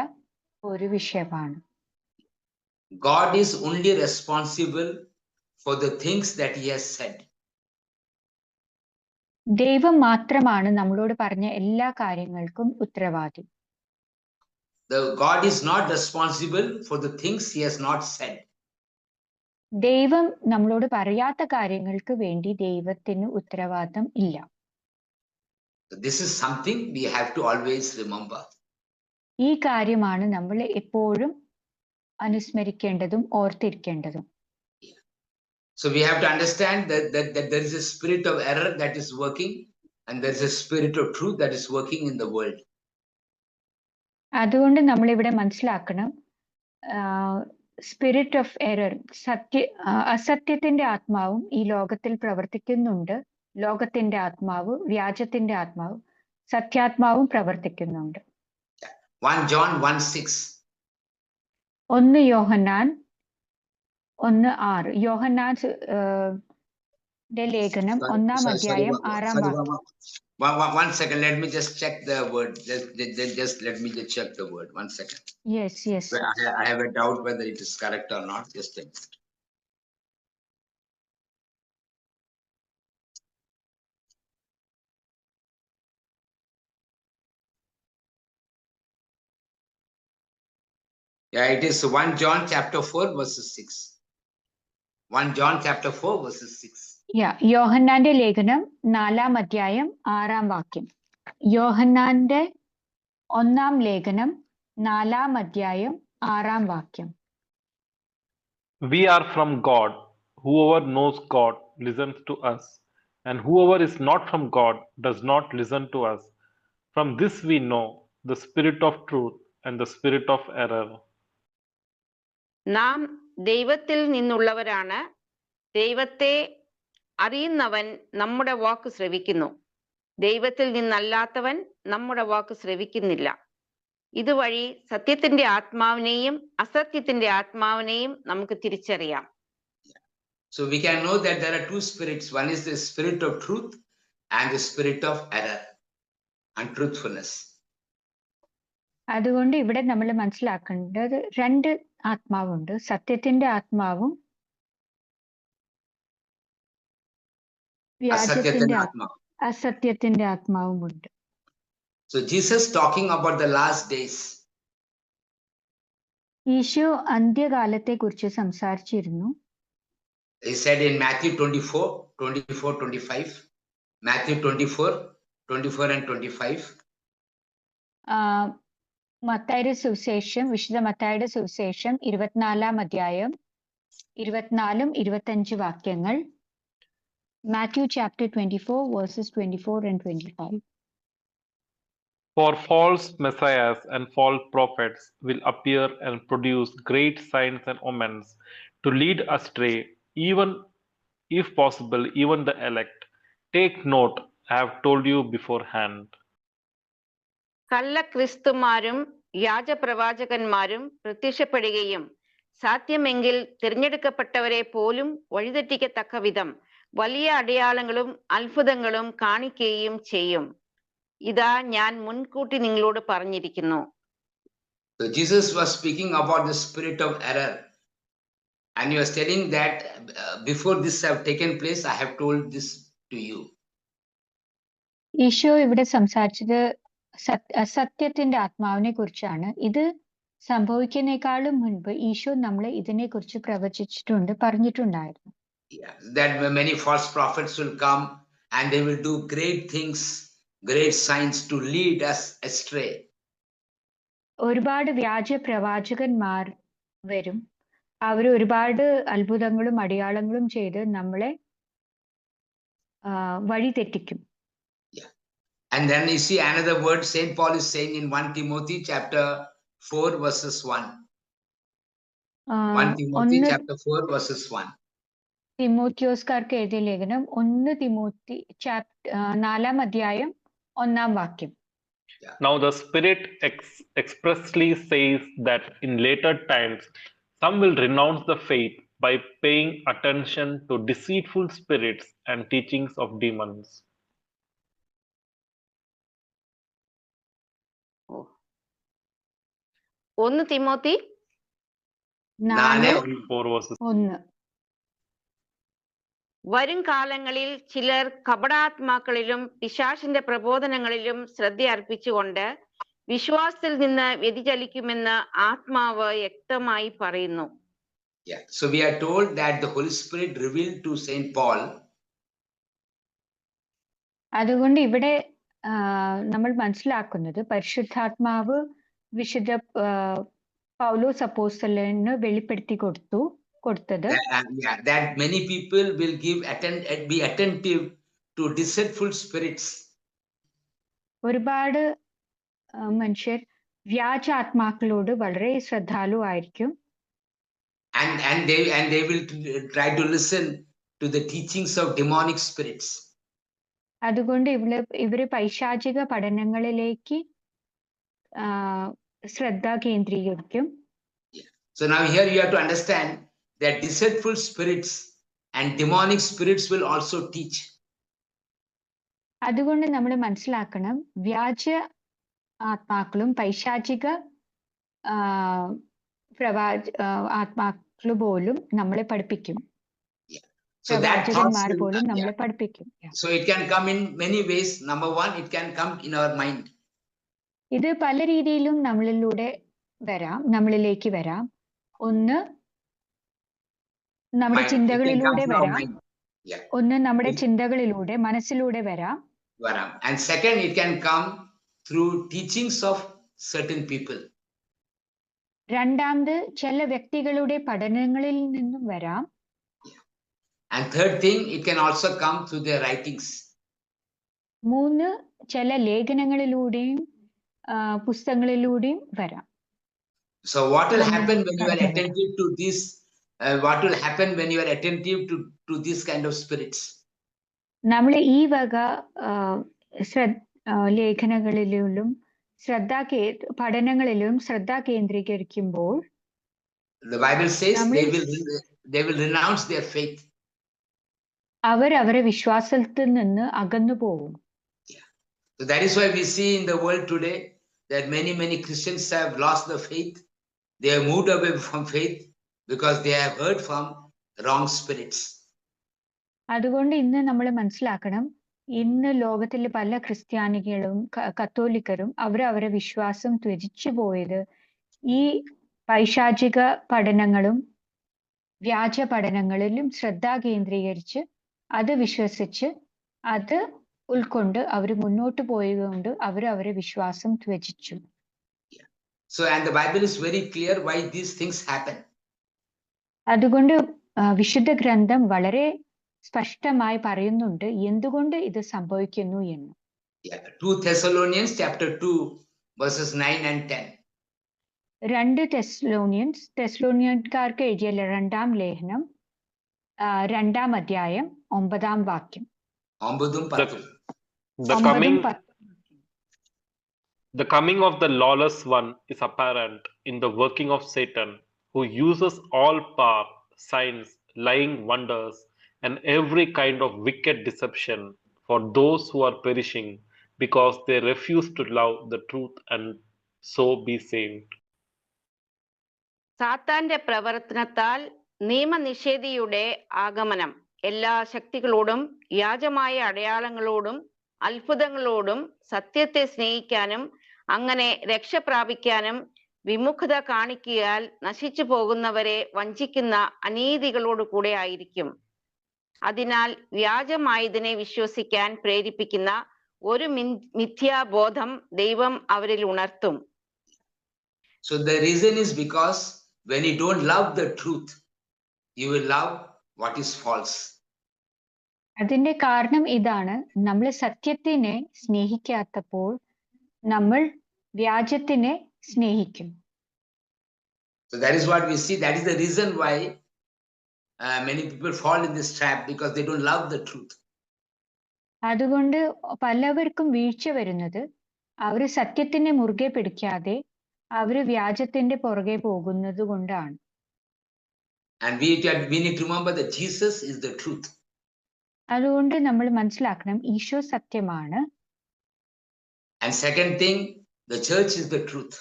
B: ഒരു വിഷയമാണ്.
A: God is only responsible for the things that he has said.
B: ദൈവം മാത്രമാണ് നമ്മളോട് പറഞ്ഞ എല്ലാ കാര്യങ്ങൾക്കും ഉത്തരവാദി.
A: God is not responsible for the things he has not said.
B: ദൈവം നമ്മളോട് പറയാത്ത കാര്യങ്ങൾക്ക് വേണ്ടി ദൈവത്തിന് ഉത്തരവാദിത്തം ഇല്ല.
A: This is something we have to always remember.
B: ഈ കാര്യമാണ് നമ്മൾ എപ്പോഴും അനുസ്മരിക്കേണ്ടതും ഓർത്തിരിക്കേണ്ടതും.
A: So we have to understand that there is a spirit of error that is working, and there is a spirit of truth that is working in the world.
B: അതുകൊണ്ട് നമ്മൾ ഇവിടെ മനസ്സിലാക്കണം, spirit of error, അസത്യത്തിന്റെ ആത്മാവും ഈ ലോകത്തിൽ പ്രവർത്തിക്കുന്നുണ്ട്. ലോകത്തിന്റെ ആത്മാവ്, വ്യാജത്തിന്റെ ആത്മാവ്, സത്യാത്മാവും പ്രവർത്തിക്കുന്നുണ്ട്.
A: 1 John 1:6.
B: 1 യോഹന്നാൻ 1:6. യോഹന്നാൻ ലേഖനം 1-ാം അധ്യായം 6-ാം വാക്യം.
A: One second, let me just check the word. Just let me just check the word. 1 second.
B: Yes.
A: I have a doubt whether it is correct or not. Just a minute. Yeah, it is 1 John chapter 4 verses 6. 1 John chapter 4 verses 6.
B: യോഹന്നാന്റെ ലേഖനം 4-ാം അധ്യായം 6-ാം വാക്യം. യോഹന്നാന്റെ 1-ാം ലേഖനം 4-ാം അധ്യായം 6-ാം വാക്യം.
C: We are from God. Whoever knows God listens to us, and whoever is not from God does not listen to us. From this we know the spirit of truth and the spirit of error.
D: നാം ദൈവത്തിൽ നിന്നുള്ളവരാണ്. ദൈവത്തെ അറിയുന്നവൻ നമ്മുടെ വാക്ക് ശ്രവിക്കുന്നു. ദൈവത്തിൽ നിന്നല്ലാത്തവൻ നമ്മുടെ വാക്ക് ശ്രവിക്കുന്നില്ല. ഇതുവഴി സത്യത്തിന്റെ ആത്മാവിനെയും അസത്യത്തിന്റെ ആത്മാവിനെയും നമുക്ക് തിരിച്ചറിയാം.
A: So we can know that there are two spirits. One is the spirit of truth and the spirit of error and truthfulness.
B: അതുകൊണ്ട് ഇവിടെ നമ്മൾ മനസ്സിലാക്കേണ്ടത് രണ്ട് ആത്മാവുണ്ട്. സത്യത്തിന്റെ ആത്മാവും അസത്യത്തിന്റെ ആത്മാവുമുണ്ട്.
A: So Jesus talking about the last days.
B: Isho അന്ത്യകാലത്തെ കുറിച്ച് സംസാരിച്ചിരുന്നു.
A: He said in Matthew 24:25. Matthew 24 and 25.
B: മത്തായിയുടെ സുവിശേഷം, വിശുദ്ധ മത്തായിയുടെ സുവിശേഷം 24-ാം അധ്യായം 24-25 വാക്യങ്ങൾ. Matthew chapter 24 verses 24 and 25.
C: For false messiahs and false prophets will appear and produce great signs and omens to lead astray, even if possible, even the elect. Take note, I have told you beforehand.
D: കള്ള ക്രിസ്തുമാരും വ്യാജപ്രവാചകന്മാരും പ്രത്യക്ഷപ്പെടുകയും സാധ്യമെങ്കിൽ തിരഞ്ഞെടുക്കപ്പെട്ടവരെ പോലും വഴിതെറ്റിക്കത്തക്ക വിധം വലിയ അടയാളങ്ങളും അത്ഭുതങ്ങളും കാണിക്കുകയും ചെയ്യും. ഇതാ ഞാൻ മുൻകൂട്ടി നിങ്ങളോട് പറഞ്ഞിരിക്കുന്നു.
A: So Jesus was speaking about the spirit of error, and he was telling that before this have taken place, I have told this to you.
B: Isho ഇവിടെ സംസാരിച്ചത് അസത്യത്തിന്റെ ആത്മാവിനെ കുറിച്ചാണ്. ഇത് സംഭവിക്കുന്നേക്കാളും മുൻപ് ഈശോ നമ്മളെ ഇതിനെ കുറിച്ച് പ്രവചിച്ചിട്ടുണ്ട്, പറഞ്ഞിട്ടുണ്ടായിരുന്നു.
A: That many false prophets will come and they will do great things, great signs to lead us astray.
B: ഒരുപാട് വ്യാജ പ്രവാചകന്മാർ വരും. അവർ ഒരുപാട് അത്ഭുതങ്ങളും അടയാളങ്ങളും ചെയ്ത് നമ്മളെ വഴി തെറ്റിക്കും.
A: And then you see another word Saint Paul is saying in 1 Timothy chapter 4 verses 1. 1 Timothy chapter 4 verses 1.
B: തിമോത്തിയോസ്കാർക്ക് എഴുതിയ ലേഖനം 1 തിമോത്തി 4-ാം അധ്യായം 1-ാം വാക്യം.
C: Now the Spirit expressly says that in later times some will renounce the faith by paying attention to deceitful spirits and teachings of demons.
D: 1 Timothy
B: 4:1.
D: വരും കാലങ്ങളിൽ ചിലർ കപടാത്മാക്കളിലും പിശാചിന്റെ പ്രബോധനങ്ങളിലും ശ്രദ്ധ അർപ്പിച്ചുകൊണ്ട് വിശ്വാസത്തിൽ നിന്ന് വ്യതിചലിക്കുമെന്ന് ആത്മാവ് വ്യക്തമായി പറയുന്നു.
A: So we are told that the Holy Spirit revealed to Saint Paul.
B: അതുകൊണ്ട് ഇവിടെ നമ്മൾ മനസ്സിലാക്കുന്നത് പരിശുദ്ധാത്മാവ് വിശുദ്ധ പൗലോസ് അപ്പോസ്തലന് വെളിപ്പെടുത്തി കൊടുത്തത്
A: that many people will be attentive to deceitful spirits.
B: ഒരുപാട് മനുഷ്യർ വ്യാജ ആത്മാക്കളോട് വളരെ ശ്രദ്ധാലുവായിരിക്കും.
A: And they will try to listen to the teachings of demonic spirits.
B: അതുകൊണ്ട് ഇവര് പൈശാചിക പഠനങ്ങളിലേക്ക് ശ്രദ്ധ കേന്ദ്രീകരിക്കും.
A: So now here you have to understand that deceitful spirits and demonic spirits will also teach.
B: അതുകൊണ്ട് നമ്മൾ മനസ്സിലാക്കണം, വ്യാജ ആത്മാക്കളും പൈശാചിക ആത്മാക്കൾ പോലും നമ്മളെ പഠിപ്പിക്കും. പ്രവാചകന്മാർ പോലും നമ്മളെ പഠിപ്പിക്കും.
A: So it can come in many ways. Number one, it can come in our mind.
B: ഇത് പല രീതിയിലും നമ്മളിലൂടെ വരാം, നമ്മളിലേക്ക് വരാം. ഒന്ന് നമ്മുടെ
A: Mind. It can come
B: ചിന്തകളിലൂടെ
A: from our
B: വരാം.
A: mind. Yeah.
B: ഒന്ന് നമ്മുടെ
A: It-
B: ചിന്തകളിലൂടെ, മനസ്സിലൂടെ വരാം.
A: Varam. And second, it can come through teachings of certain people.
B: രണ്ടാമത് ചില വ്യക്തികളുടെ പഠനങ്ങളിൽ നിന്നും വരാം.
A: And third thing, it can also come through their writings.
B: മൂന്ന് ചില ലേഖനങ്ങളിലൂടെയും പുസ്തകങ്ങളിലൂടെയും വരാം.
A: So what will happen when you are
B: Correct.
A: attentive to this? What will happen when you are attentive to this kind of spirits?
B: നമ്മൾ ഈ വക ലേഖനങ്ങളിലും പഠനങ്ങളിലും ശ്രദ്ധ കേന്ദ്രീകരിക്കുമ്പോൾ
A: The Bible says they will renounce their faith.
B: അവരെ വിശ്വാസത്തിൽ നിന്ന് അകന്നു പോകും.
A: So that is why we see in the world today that many Christians have lost the faith. They have moved away from faith because they have heard from wrong spirits.
B: അതുകൊണ്ട് ഇന്ന് നമ്മൾ മനസ്സിലാക്കണം, ഇന്ന് ലോകത്തിലെ പല ക്രിസ്ത്യാനികളും കത്തോലിക്കരും അവരെ വിശ്വാസം ത്യജിച്ചു പോയത് ഈ പൈശാചിക പഠനങ്ങളും വ്യാജ പഠനങ്ങളിലും ശ്രദ്ധ കേന്ദ്രീകരിച്ച് അത് വിശ്വസിച്ച് അത് ഉൾക്കൊണ്ട് അവർ മുന്നോട്ട് പോയതുകൊണ്ട് അവരെ വിശ്വാസം ത്യജിച്ചു.
A: So and the Bible is very clear why these things happen.
B: അതുകൊണ്ട് വിശുദ്ധ ഗ്രന്ഥം വളരെ സ്പഷ്ടമായി പറയുന്നുണ്ട് എന്തുകൊണ്ട് ഇത് സംഭവിക്കുന്നു എന്ന്.
A: 2 Thessalonians chapter 2 verses 9 and 10.
B: 2 തെസ്സലോനിയൻകാർക്ക് എഴുതിയ രണ്ടാം ലേഖനം 2-ാം അധ്യായം 9-ാം വാക്യം.
C: The coming of the lawless one is apparent in the working of Satan, who uses all power, signs, lying wonders, and every kind of wicked deception for those who are perishing, because they refuse to love the truth and so be saved.
D: സാത്താന്റെ പ്രവർത്തനത്താൽ നിയമനിഷേധിയുടെ ആഗമനം എല്ലാ ശക്തികളോടും വ്യാജമായ അടയാളങ്ങളോടും അത്ഭുതങ്ങളോടും സത്യത്തെ സ്നേഹിക്കാനും അങ്ങനെ രക്ഷ പ്രാപിക്കാനും വിമുഖത കാണിക്കിയാൽ നശിച്ചു പോകുന്നവരെ വഞ്ചിക്കുന്ന അനീതികളോട് കൂടെ ആയിരിക്കും. അതിനാൽ വ്യാജമായതിനെ വിശ്വസിക്കാൻ പ്രേരിപ്പിക്കുന്ന ഒരു മിഥ്യാബോധം ദൈവം അവരിൽ ഉണർത്തും.
A: So the reason is because when you don't love the truth, you will love what is false.
B: അതിന്റെ കാരണം ഇതാണ്, നമ്മൾ സത്യത്തിനെ സ്നേഹിക്കാത്തപ്പോൾ നമ്മൾ വ്യാജത്തിനെ സ്നേഹിക്കും.
A: So that is what we see. That is the reason why many people fall in this trap, because they don't love the truth.
B: അതുകൊണ്ട് പലവർക്കും വീഴ്ച വരുന്നത് അവർ സത്യത്തിനെ മുറുകെ പിടിക്കാതെ അവർ വ്യാജത്തിന്റെ പുറകെ പോകുന്നത് കൊണ്ടാണ്.
A: And we need to remember that Jesus is the truth.
B: അതുകൊണ്ട് നമ്മൾ മനസ്സിലാക്കണം ഈശോ സത്യമാണ്.
A: And second thing, the church is the truth.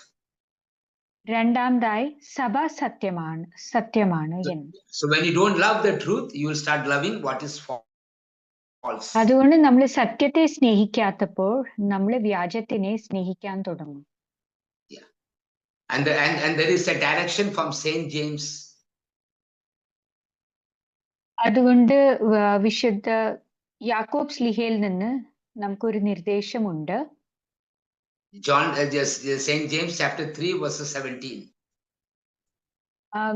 B: രണ്ടാമതായി സഭ സത്യമാണ് എന്ന്.
A: So when you don't love the truth, you will start loving what is false.
B: അതുകൊണ്ട് നമ്മൾ സത്യത്തെ സ്നേഹിക്കാത്തപ്പോൾ നമ്മൾ വ്യാജത്തിനെ സ്നേഹിക്കാൻ തുടങ്ങും.
A: And there is a direction from Saint James.
B: അതുകൊണ്ട് വിശുദ്ധ യാക്കോബ് സ്ലീഹയിൽ നിന്ന് നമുക്കൊരു നിർദ്ദേശമുണ്ട്.
A: Saint James chapter 3 verses 17.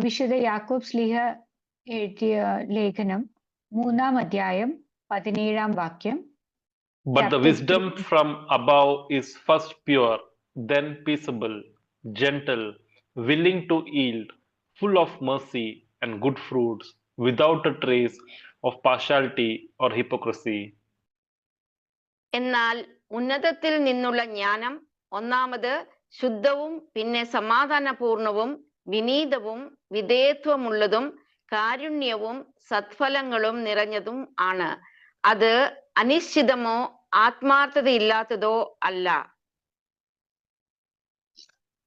B: വിശുദ്ധ യാക്കോബ് സ്ലീഹ എഴുതിയ ലേഖനം 3-ാം അധ്യായം 17-ാം വാക്യം.
C: But the wisdom from above is first pure, then peaceable, gentle, willing to yield, full of mercy and good fruits, without a trace of partiality or hypocrisy.
D: എന്നാൽ ഉന്നതത്തിൽ നിന്നുള്ള ജ്ഞാനം ഒന്നാമത് ശുദ്ധവും പിന്നെ സമാധാനപൂർണവും വിനീതവും വിധേയത്വമുള്ളതും കാരുണ്യവും സത്ഫലങ്ങളും നിറഞ്ഞതും ആണ്. അത് അനിശ്ചിതമോ ആത്മാർത്ഥതയില്ലാത്തതോ അല്ല.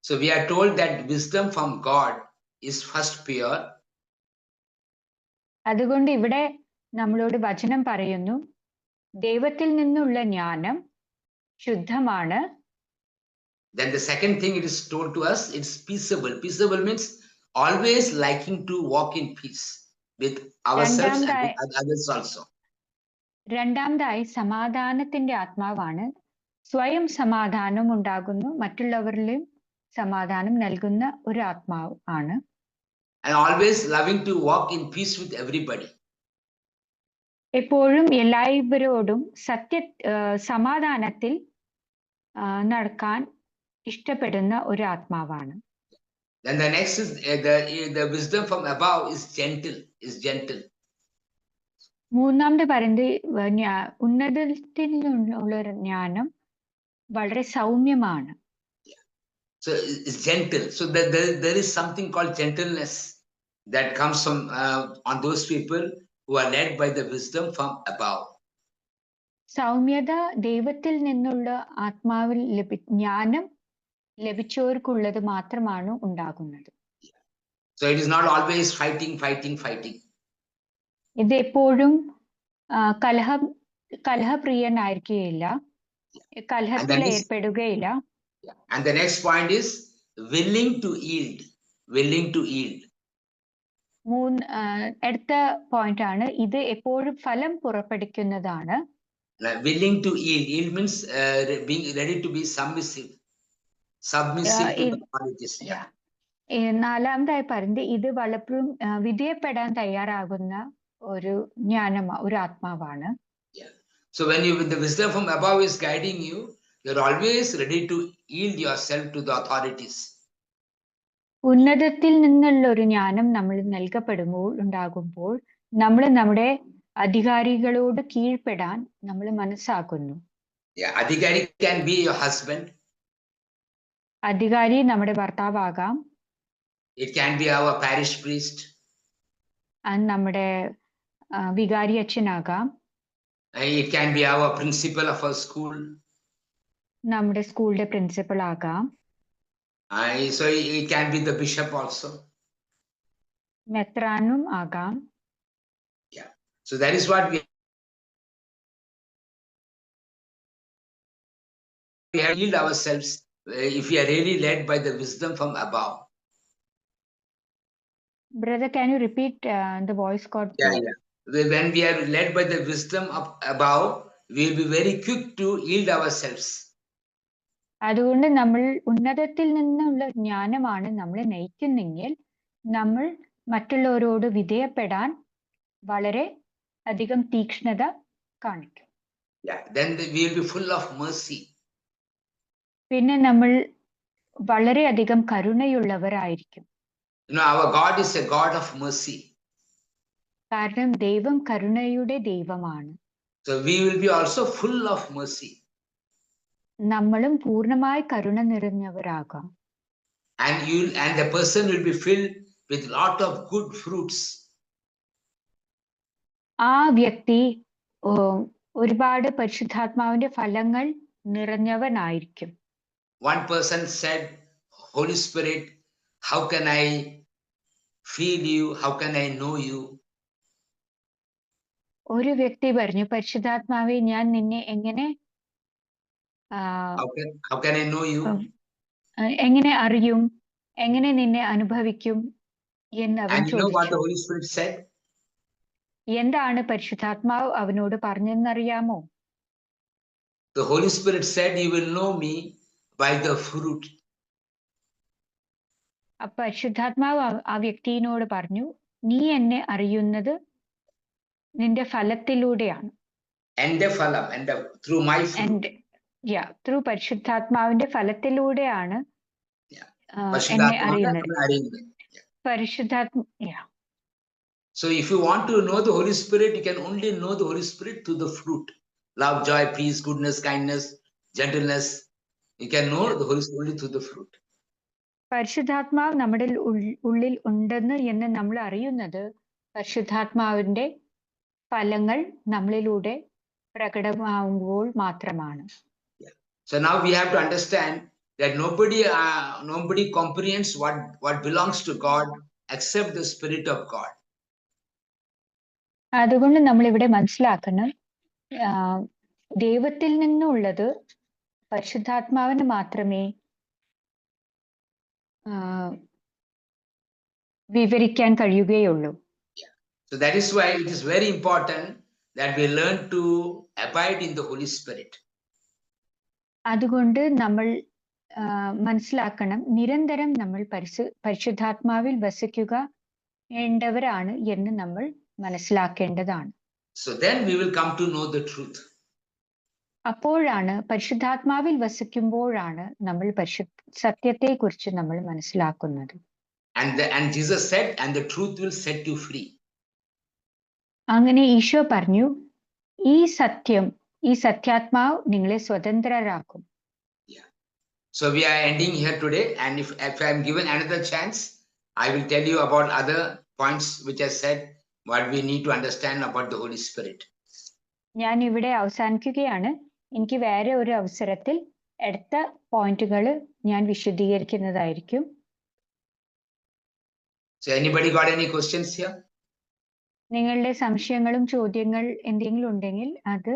A: So we are told that wisdom from God is first pure.
B: അതുകൊണ്ട് ഇവിടെ നമ്മളോട് വചനം പറയുന്നു, ദൈവത്തിൽ നിന്നുള്ള ജ്ഞാനം ശുദ്ധമാണ്,
A: Then the second thing it is told to us, it's peaceable. Peaceable means always liking to walk in peace with ourselves and with others also.
B: രണ്ടാമതായി സമാധാനത്തിന്റെ ആത്മാവാണ്. സ്വയം സമാധാനം ഉണ്ടാകുന്നു, മറ്റുള്ളവരിലും സമാധാനം നൽകുന്ന ഒരു ആത്മാവ് ആണ്.
A: And always loving to walk in peace with everybody.
B: എപ്പോഴും എല്ലാവരോടും സമാധാനത്തിൽ നടക്കാൻ ഇഷ്ടപ്പെടുന്ന ഒരു ആത്മാവാണ്.
A: Then the next is the wisdom from above is gentle.
B: മൂന്നാമത് പറയുന്നത് ഉന്നതത്തിൽ നിന്നുള്ള ഒരു ജ്ഞാനം വളരെ സൗമ്യമാണ്.
A: So it's gentle. So there is something called gentleness that comes from on those people who are led by the wisdom from above.
B: സൗമ്യത ദൈവത്തിൽ നിന്നുള്ള ആത്മാവിൽ ജ്ഞാനം ലഭിച്ചവർക്കുള്ളത് മാത്രമാണ് ഉണ്ടാകുന്നത്.
A: So it is not always fighting.
B: ഇത് എപ്പോഴും കലഹപ്രിയനായിരിക്കുകയില്ല, കലഹത്തിൽ ഏർപ്പെടുകയില്ല.
A: And the next point is willing to yield.
B: അടുത്ത പോയിന്റ് ആണ്, ഇത് എപ്പോഴും ഫലം പുറപ്പെടുവിക്കുന്നതാണ്.
A: Willing to yield means being ready to be submissive to the authorities.
B: നാലാമതായി പറയുന്നത് ഇത് പലപ്പോഴും വിധേയപ്പെടാൻ തയ്യാറാകുന്ന ഒരു ഒരു ആത്മാവാണ്.
A: So when the wisdom from above is guiding you, you're always ready to yield yourself to the authorities.
B: ഉന്നതത്തിൽ നിന്നുള്ള ഒരു ജ്ഞാനം നമ്മൾ ഉണ്ടാകുമ്പോൾ നമ്മൾ നമ്മുടെ അധികാരികളോട് കീഴ്പ്പെടാൻ നമ്മൾ മനസ്സാക്കുന്നു.
A: അധികാരി can be your husband.
B: അധികാരി നമ്മുടെ ഭർത്താവാകാം.
A: It can be our parish priest.
B: നമ്മുടെ വികാരി അച്ഛനാകാം.
A: It can be our principal of our school.
B: നമ്മുടെ സ്കൂളിന്റെ പ്രിൻസിപ്പൽ ആകാം.
A: So it can be the bishop also.
B: മെത്രാനും ആകാം.
A: Yeah. So that is what we have yield ourselves if we are really led by the wisdom from above.
B: Brother, can you repeat the voice got?
A: Yeah. When we are led by the wisdom of above, we will be very quick to yield ourselves.
B: അതുകൊണ്ട് നമ്മൾ ഉന്നതത്തിൽ നിന്നുള്ള ജ്ഞാനമാണ് നമ്മളെ നയിക്കുന്നെങ്കിൽ നമ്മൾ മറ്റുള്ളവരോട് വിധേയപ്പെടാൻ വളരെ അധികം തീക്ഷ്ണത കാണിക്കും.
A: Then we will be full of mercy.
B: പിന്നെ നമ്മൾ വളരെയധികം കരുണയുള്ളവരായിരിക്കും.
A: Our God is a God of mercy.
B: കാരണം ദൈവം കരുണയുടെ ദൈവമാണ്.
A: So we will be also full of mercy.
B: നമ്മളും പൂർണ്ണമായി കരുണ നിറഞ്ഞവരാകാം.
A: And the person will be filled with lot of good fruits.
B: ആ വ്യക്തി ഒരുപാട് പരിശുദ്ധാത്മാവിന്റെ ഫലങ്ങൾ നിറഞ്ഞവനായിരിക്കും.
A: One person said, Holy Spirit, how can I feel you? How can I know you?
B: ഒരു വ്യക്തി പറഞ്ഞു, പരിശുദ്ധാത്മാവേ ഞാൻ നിന്നെ എങ്ങനെ
A: how can I know you?
B: എങ്ങനെ അറിയും, എങ്ങനെ നിന്നെ അനുഭവിക്കും എന്ന് അവൻ ചോദിച്ചു.
A: And you know what the Holy Spirit said?
B: എന്താണ് പരിശുദ്ധാത്മാവ് അവനോട് പറഞ്ഞെന്നറിയാമോ?
A: The Holy Spirit said, you will know me by the fruit.
B: പരിശുദ്ധാത്മാവ് ആ വ്യക്തിയോട് പറഞ്ഞു, നീ എന്നെ അറിയുന്നത് നിന്റെ ഫലത്തിലൂടെയാണ്.
A: എന്റെ ഫലം, through my fruit.
B: ത്രൂ പരിശുദ്ധാത്മാവിന്റെ ഫലത്തിലൂടെയാണ് എന്നെ അറിയുന്നത്.
A: So if you want to know the Holy Spirit, you can only know the Holy Spirit through the fruit. Love, joy, peace, goodness, kindness, gentleness. You can know the Holy Spirit only through the fruit.
B: പരിശുദ്ധാത്മാവ് നമ്മുടെ ഉള്ളിൽ ഉണ്ടെന്ന് നമ്മൾ അറിയുന്നത് പരിശുദ്ധാത്മാവിന്റെ ഫലങ്ങൾ നമ്മളിലൂടെ പ്രകടമാകുമ്പോൾ മാത്രമാണ്.
A: So now we have to understand that nobody comprehends what belongs to God except the Spirit of God.
B: അതുകൊണ്ട് നമ്മൾ ഇവിടെ മനസ്സിലാക്കണം, ദൈവത്തിൽ നിന്നുള്ളത് പരിശുദ്ധാത്മാവിന് മാത്രമേ വിവരിക്കാൻ കഴിയുകയുള്ളൂ.
A: So that is why it is very important that we learn to abide in the Holy Spirit.
B: അതുകൊണ്ട് നമ്മൾ മനസ്സിലാക്കണം, നിരന്തരം നമ്മൾ പരിശുദ്ധാത്മാവിൽ വസിക്കുക വേണ്ടവരാണ് എന്ന് നമ്മൾ മനസ്സിലാക്കേണ്ടതാണ്.
A: So then we will come to know the truth.
B: അപ്പോഴാണ്, പരിശുദ്ധാത്മാവിൽ വസിക്കുമ്പോഴാണ് നമ്മൾ സത്യത്തെക്കുറിച്ച് നമ്മൾ മനസ്സിലാക്കുന്നത്.
A: And Jesus said, and the truth will set you free.
B: അങ്ങനെ ഈശോ പറഞ്ഞു, ഈ സത്യാത്മാവ് നിങ്ങളെ സ്വതന്ത്രരാക്കും.
A: So we are ending here today, and if I am given another chance, I will tell you about other points which I said, what we need to understand about the Holy Spirit.
B: ഞാൻ ഇവിടെ അവസാനിക്കുകയാണ്. എനിക്ക് വേറെ ഒരു അവസരത്തിൽ അടുത്ത പോയിന്റുകൾ ഞാൻ വിശദീകരിക്കുന്നതായിരിക്കും.
A: So anybody got any questions here?
B: നിങ്ങളുടെ സംശയങ്ങളും ചോദ്യങ്ങൾ എന്തെങ്കിലും ഉണ്ടെങ്കിൽ അത്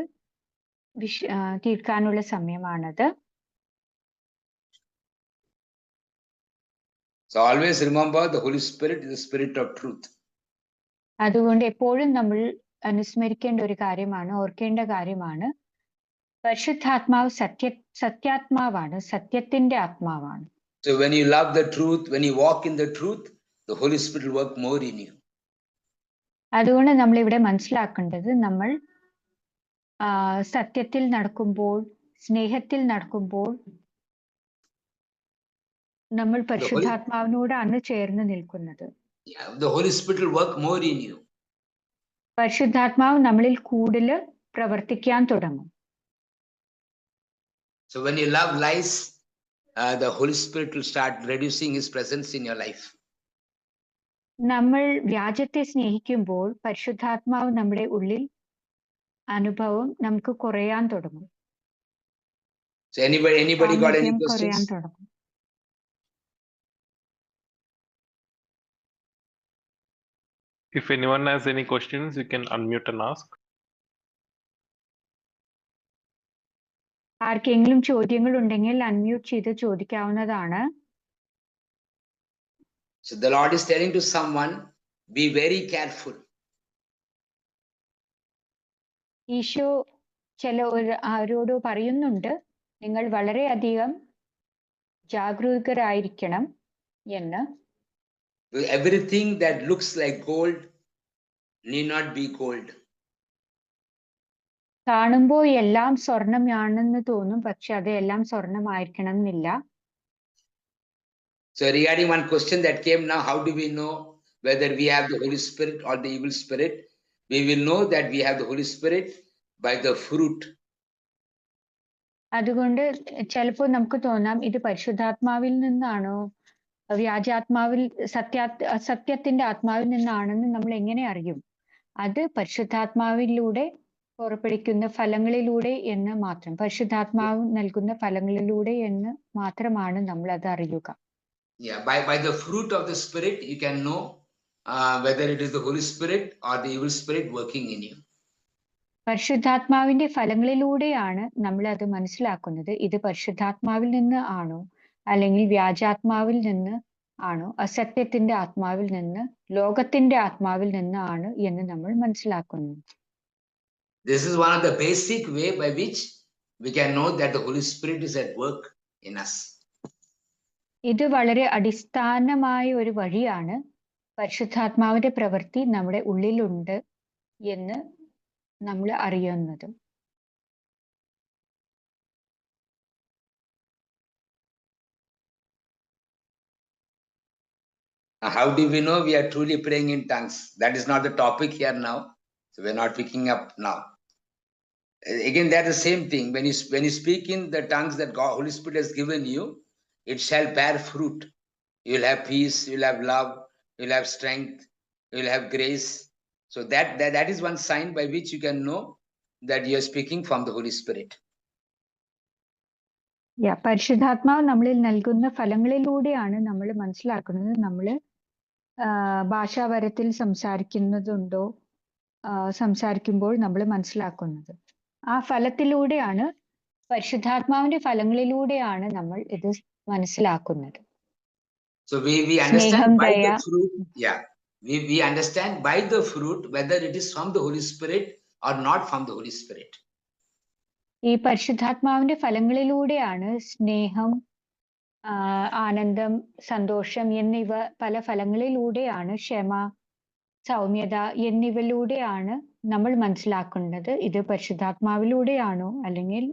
B: തീർക്കാനുള്ള സമയമാണത്.
A: So always remember, the Holy Spirit is the Spirit of truth.
B: അതുകൊണ്ട് എപ്പോഴും നമ്മൾ അനുസ്മരിക്കേണ്ട ഒരു കാര്യമാണ്, ഓർക്കേണ്ട കാര്യമാണ്, പരിശുദ്ധാത്മാവ് സത്യാത്മാവാണ്, സത്യത്തിന്റെ ആത്മാവാണ്.
A: So when you love the truth, when you walk in the truth, the Holy Spirit will work more in you.
B: അതുകൊണ്ട് നമ്മൾ ഇവിടെ മനസ്സിലാക്കേണ്ടത്, നമ്മൾ സത്യത്തിൽ നടക്കുമ്പോൾ, സ്നേഹത്തിൽ നടക്കുമ്പോൾ നമ്മൾ പരിശുദ്ധാത്മാവിനോടാണ് ചേർന്ന് നിൽക്കുന്നത്.
A: The Holy Spirit will work more in you.
B: പരിശുദ്ധാത്മാവ് നമ്മളിൽ കൂടുതൽ പ്രവർത്തിക്കാൻ തുടങ്ങും.
A: So when you love lies, the Holy Spirit will start reducing His presence in your life.
B: നമ്മൾ വ്യാജത്തെ സ്നേഹിക്കുമ്പോൾ പരിശുദ്ധാത്മാവ് നമ്മുടെ ഉള്ളിൽ അനുഭവം നമുക്ക് കുറയാൻ തുടങ്ങും.
A: So anybody got any questions?
B: കുറയാൻ തുടങ്ങും.
C: If anyone has any questions, you can unmute and ask.
B: ആർക്കെങ്കിലും ചോദ്യങ്ങൾ ഉണ്ടെങ്കിൽ അൺമ്യൂട്ട് ചെയ്ത് ചോദിക്കാവുന്നതാണ്.
A: So the Lord is telling to someone, be very careful.
B: Isho ആരോട് പറയുന്നുണ്ട്, നിങ്ങൾ വളരെയധികം ജാഗരൂകരായിരിക്കണം എന്ന്.
A: Everything that looks like gold need not be gold.
B: കാണുമ്പോൾ എല്ലാം സ്വർണ്ണമാണെന്ന് തോന്നും, പക്ഷെ അത് എല്ലാം സ്വർണ്ണമായിരിക്കണം എന്നില്ല.
A: So regarding one question that came now, how do we know whether we have the Holy Spirit or the evil spirit? We will know that we have the Holy Spirit by the fruit.
B: അതുകൊണ്ട് ചിലപ്പോൾ നമുക്ക് തോന്നാം, ഇത് പരിശുദ്ധാത്മാവിൽ നിന്നാണോ, വ്യാജാത്മാവിൽ സത്യത്തിന്റെ ആത്മാവിൽ നിന്നാണെന്ന് നമ്മൾ എങ്ങനെ അറിയും? അത് പരിശുദ്ധാത്മാവിലൂടെ പുറപ്പെടുവിക്കുന്ന ഫലങ്ങളിലൂടെ എന്ന് മാത്രം, പരിശുദ്ധാത്മാവ് നൽകുന്ന ഫലങ്ങളിലൂടെ എന്ന് മാത്രമാണ് നമ്മൾ അത് അറിയുക.
A: Yeah, by the fruit of the Spirit, you can know whether it is the Holy Spirit or the evil spirit working in you.
B: പരിശുദ്ധാത്മാവിന്റെ ഫലങ്ങളിലൂടെയാണ് നമ്മൾ അത് മനസ്സിലാക്കുന്നത്. ഇത് പരിശുദ്ധാത്മാവിൽ നിന്ന് ആണോ, അല്ലെങ്കിൽ വ്യാജാത്മാവിൽ നിന്ന് ആണോ, അസത്യത്തിന്റെ ആത്മാവിൽ നിന്ന്, ലോകത്തിന്റെ ആത്മാവിൽ നിന്ന് ആണ് എന്ന് നമ്മൾ മനസ്സിലാക്കുന്നു.
A: This is one of the basic way by which we can know that the Holy Spirit is at work in us.
B: ഇത് വളരെ അടിസ്ഥാനമായ ഒരു വഴിയാണ് പരിശുദ്ധാത്മാവിന്റെ പ്രവൃത്തി നമ്മുടെ ഉള്ളിലുണ്ട് എന്ന് നമ്മൾ അറിയുന്നത്.
A: How do we know we are truly praying in tongues? That is not the topic here now. So we're not picking up now. Again, that's the same thing. When you speak in the tongues that God, Holy Spirit has given you, it shall bear fruit. You will have peace, you will have love, you will have strength, you will have grace. So that is one sign by which you can know that you are speaking from the Holy Spirit.
B: പരിശുദ്ധാത്മാവ് നമ്മളിൽ നൽകുന്ന ഫലങ്ങളിലൂടെയാണ് നമ്മൾ മനസ്സിലാക്കുന്നത് നമ്മൾ ഭാഷാവരത്തിൽ സംസാരിക്കുമ്പോൾ നമ്മൾ മനസ്സിലാക്കുന്നത്. ആ ഫലത്തിലൂടെയാണ്, പരിശുദ്ധാത്മാവിന്റെ ഫലങ്ങളിലൂടെയാണ് നമ്മൾ ഇത് മനസ്സിലാക്കുന്നത്.
A: So we
B: സ്നേഹം,
A: understand by
B: ദയ.
A: the fruit. Yeah. We understand by the fruit whether it is from the Holy Spirit or not from the Holy Spirit.
B: ഈ പരിശുദ്ധാത്മാവിന്റെ ഫലങ്ങളിലൂടെയാണ് സ്നേഹം, ആനന്ദം, സന്തോഷം എന്നിവ പല ഫലങ്ങളിലൂടെയാണ്, ക്ഷമ, സൗമ്യത എന്നിവയിലൂടെയാണ് നമ്മൾ മനസ്സിലാക്കുന്നത് ഇത് പരിശുദ്ധാത്മാവിലൂടെയാണോ അല്ലെങ്കിൽ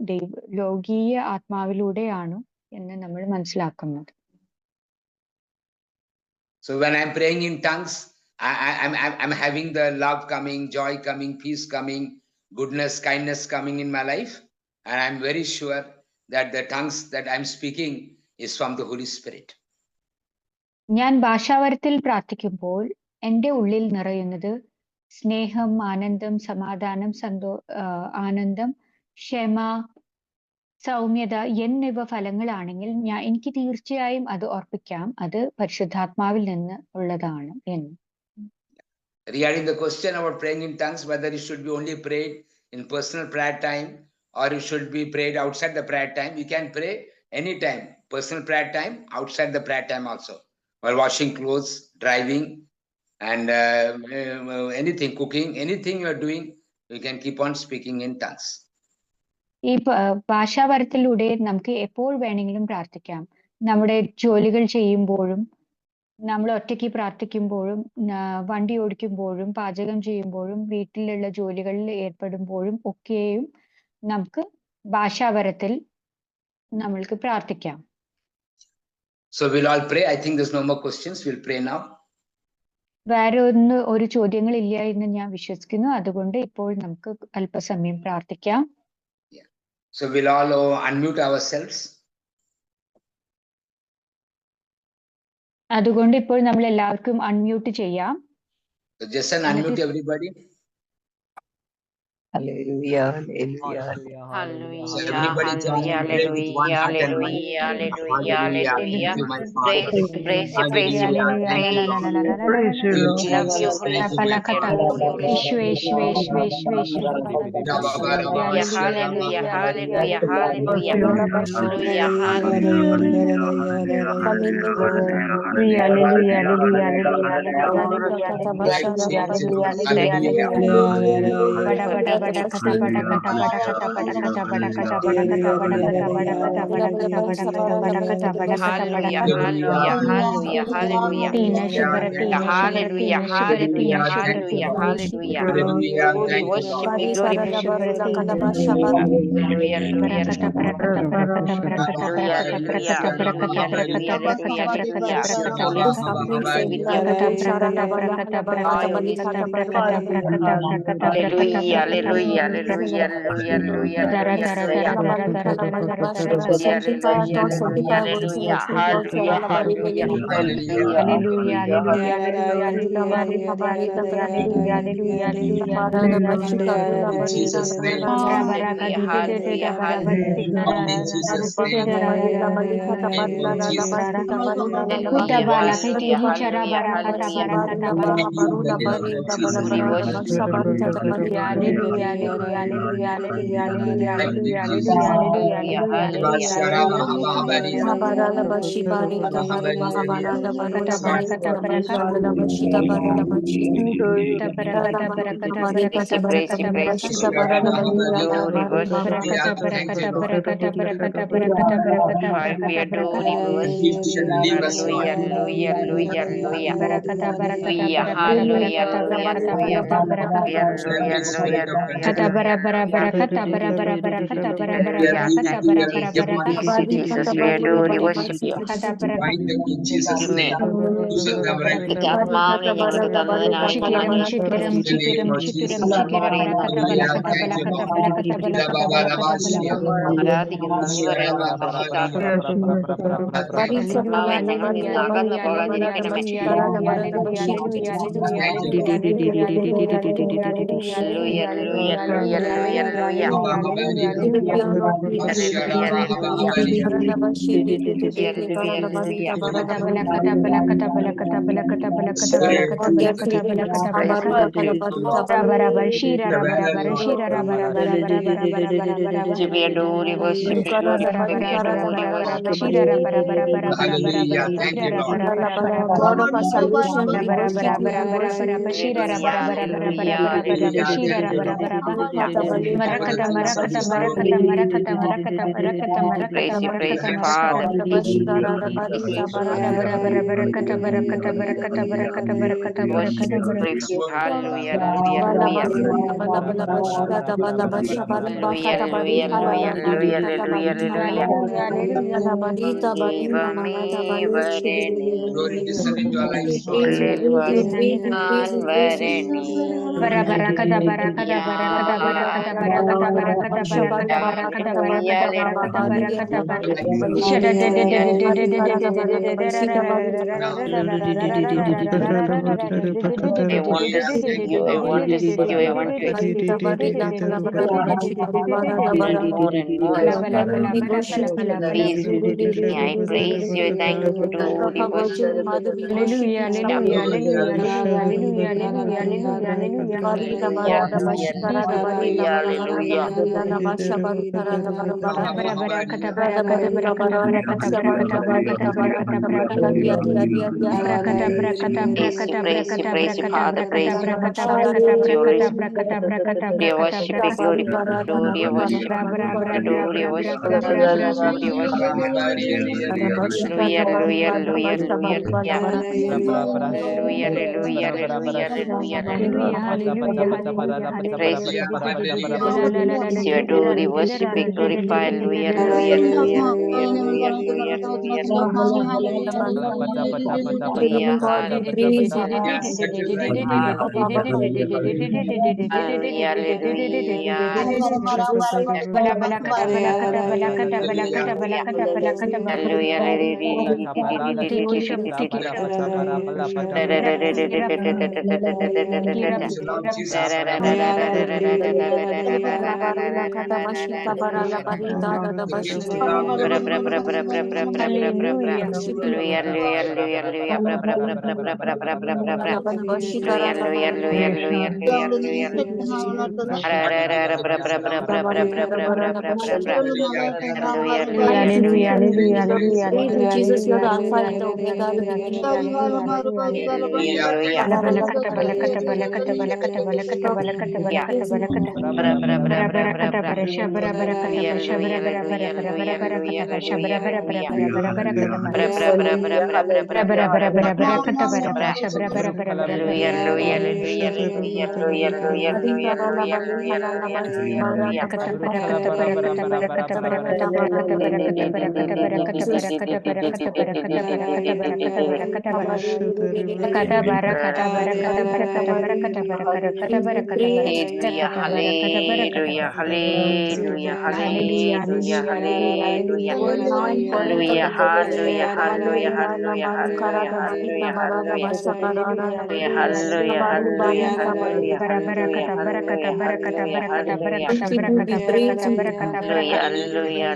B: ലൗകിക ആത്മാവിലൂടെയാണോ എന്ന് നമ്മൾ മനസ്സിലാക്കുന്നത്.
A: So when I'm praying in tongues, I'm having the love coming, joy coming, peace coming, goodness, kindness coming in my life, and I'm very sure that the tongues that I'm speaking is from the Holy Spirit.
B: ഞാൻ ഭാഷാവരത്തിൽ പ്രാർത്ഥിക്കുമ്പോൾ എൻ്റെ ഉള്ളിൽ നിറയുന്നത് സ്നേഹം, ആനന്ദം, സമാധാനം, ആനന്ദം, ക്ഷമ, സൗമ്യത എന്നിവ ഫലങ്ങളാണെങ്കിൽ എനിക്ക് തീർച്ചയായും അത് ഓർപ്പിക്കാം അത് പരിശുദ്ധാത്മാവിൽ നിന്ന് ഉള്ളതാണ് എന്ന്.
A: Regarding the question about praying in tongues, whether it should be only prayed in personal prayer time or it should be prayed outside the prayer time, you can pray anytime, personal prayer time, outside the prayer time also. While washing clothes, driving, and anything, cooking, anything you are doing, you can keep on speaking in tongues.
B: ഈ ഭാഷാവരത്തിലൂടെ നമുക്ക് എപ്പോൾ വേണമെങ്കിലും പ്രാർത്ഥിക്കാം. നമ്മുടെ ജോലികൾ ചെയ്യുമ്പോഴും, നമ്മൾ ഒറ്റയ്ക്ക് പ്രാർത്ഥിക്കുമ്പോഴും, വണ്ടി ഓടിക്കുമ്പോഴും, പാചകം ചെയ്യുമ്പോഴും, വീട്ടിലുള്ള ജോലികളിൽ ഏർപ്പെടുമ്പോഴും ഒക്കെയും നമുക്ക് ഭാഷാവരത്തിൽ നമ്മൾക്ക് പ്രാർത്ഥിക്കാം.
A: So we'll all pray. I think there's no more questions. We'll pray now.
B: വേറെ ഒരു ചോദ്യങ്ങളില്ല എന്ന് ഞാൻ വിശ്വസിക്കുന്നു. അതുകൊണ്ട് ഇപ്പോൾ നമുക്ക് അല്പസമയം പ്രാർത്ഥിക്കാം.
A: So we'll all unmute ourselves.
B: അതുകൊണ്ട് ഇപ്പോൾ നമ്മൾ എല്ലാവർക്കും അൺമ്യൂട്ട് ചെയ്യാം.
A: So just unmute everybody.
E: Hallelujah, hallelujah,
D: Hallelujah,
A: So everybody join
D: hallelujah,
A: and pray with one heart and mind.
D: hallelujah, hallelujah.
A: Thank you, my Father.
D: Praise you, praise you, praise you, Lord. Praise you.
E: praise you, Lord.
D: Love you, Holy Spirit. Hallelujah, hallelujah, hallelujah, hallelujah. Hallelujah, Glory, worship you, glory,
A: Thank you, Lord.
F: God of our salvation, we worship you, we worship you.
A: Glory descend into our lives,
F: We praise you, we praise you, we praise you, praise you.
D: I want to see you. I want to see you. I want to experience more and more. Please, I praise you. Thank you. Praise you, Father, praise you. Your Holy Spirit. We worship you, glory, glory, worship, glory, worship, glory, worship. Hallelujah, hallelujah, hallelujah, hallelujah. Hallelujah, hallelujah, hallelujah, hallelujah. Praise you, adore, worship, glorify, hallelujah, hallelujah, hallelujah, hallelujah, hallelujah,
F: Living God, we praise you. Jesus, you're the Alpha and the Omega, the beginning and the
D: Hallelujah, hallelujah, hallelujah, hallelujah. Hallelujah, hallelujah, hallelujah, hallelujah, hallelujah, hallelujah, hallelujah. Hallelujah, hallelujah, hallelujah, hallelujah, hallelujah, hallelujah, hallelujah.
F: we praise you.
D: Hallelujah, hallelujah, hallelujah, hallelujah,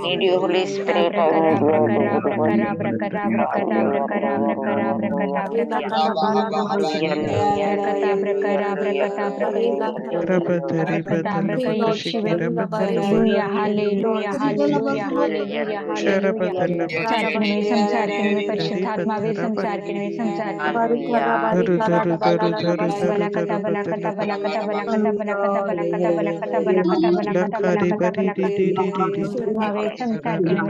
D: Need you, Holy Spirit. I need you.
B: സംസാരിക്കണമേ പരിശുദ്ധാത്മാവേ സംസാരിക്കണമേ സംസാരിക്കണമേ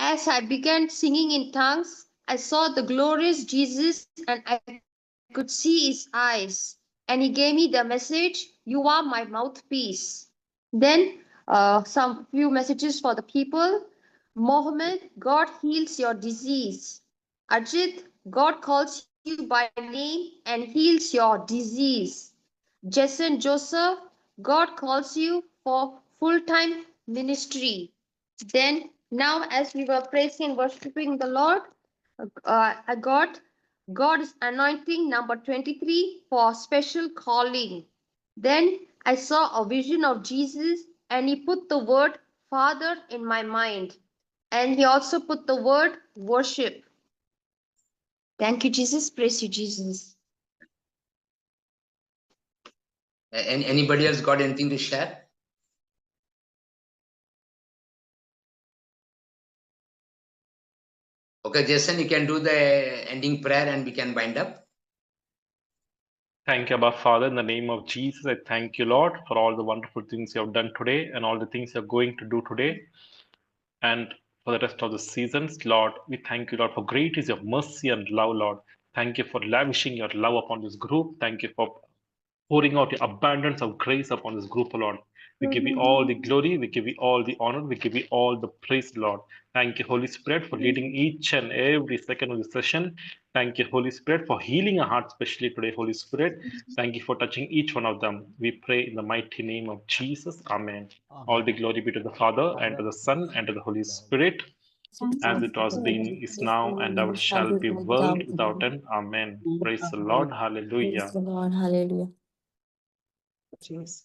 G: as I began singing in tongues, I saw the glorious Jesus and I could see his eyes. And he gave me the message, "You are my mouthpiece." Then some few messages for the people. Mohammed, God heals your disease. Ajit, God calls you by name and heals your disease. Jason Joseph, God calls you for full-time ministry. Then now as we were praising and worshiping the Lord, I got God's anointing number 23 for special calling. Then I saw a vision of Jesus and he put the word Father in my mind. And he also put the word worship. Thank you, Jesus. Praise you, Jesus.
A: Anybody else got anything to share? Okay, Jason, you can do the ending prayer and we can wind up.
C: Thank you, Abba Father. In the name of Jesus, I thank you, Lord, for all the wonderful things you have done today and all the things you're going to do today. And for the rest of the seasons, Lord, we thank you, Lord, for great is your mercy and love, Lord. Thank you for lavishing your love upon this group. Thank you for pouring out your abundance of grace upon this group, Lord. We give you all the glory, we give you all the honor, we give you all the praise, Lord. Thank you, Holy Spirit, for leading each and every second of the session. Thank you, Holy Spirit, for healing our hearts, especially today, Holy Spirit. Thank you for touching each one of them. We pray in the mighty name of Jesus. Amen. All the glory be to the Father, and to the Son, and to the Holy Spirit, as it was been, is now, and ever shall be, world without end. Amen. Praise the Lord. Hallelujah.
F: Praise the Lord. Hallelujah.
E: Jesus.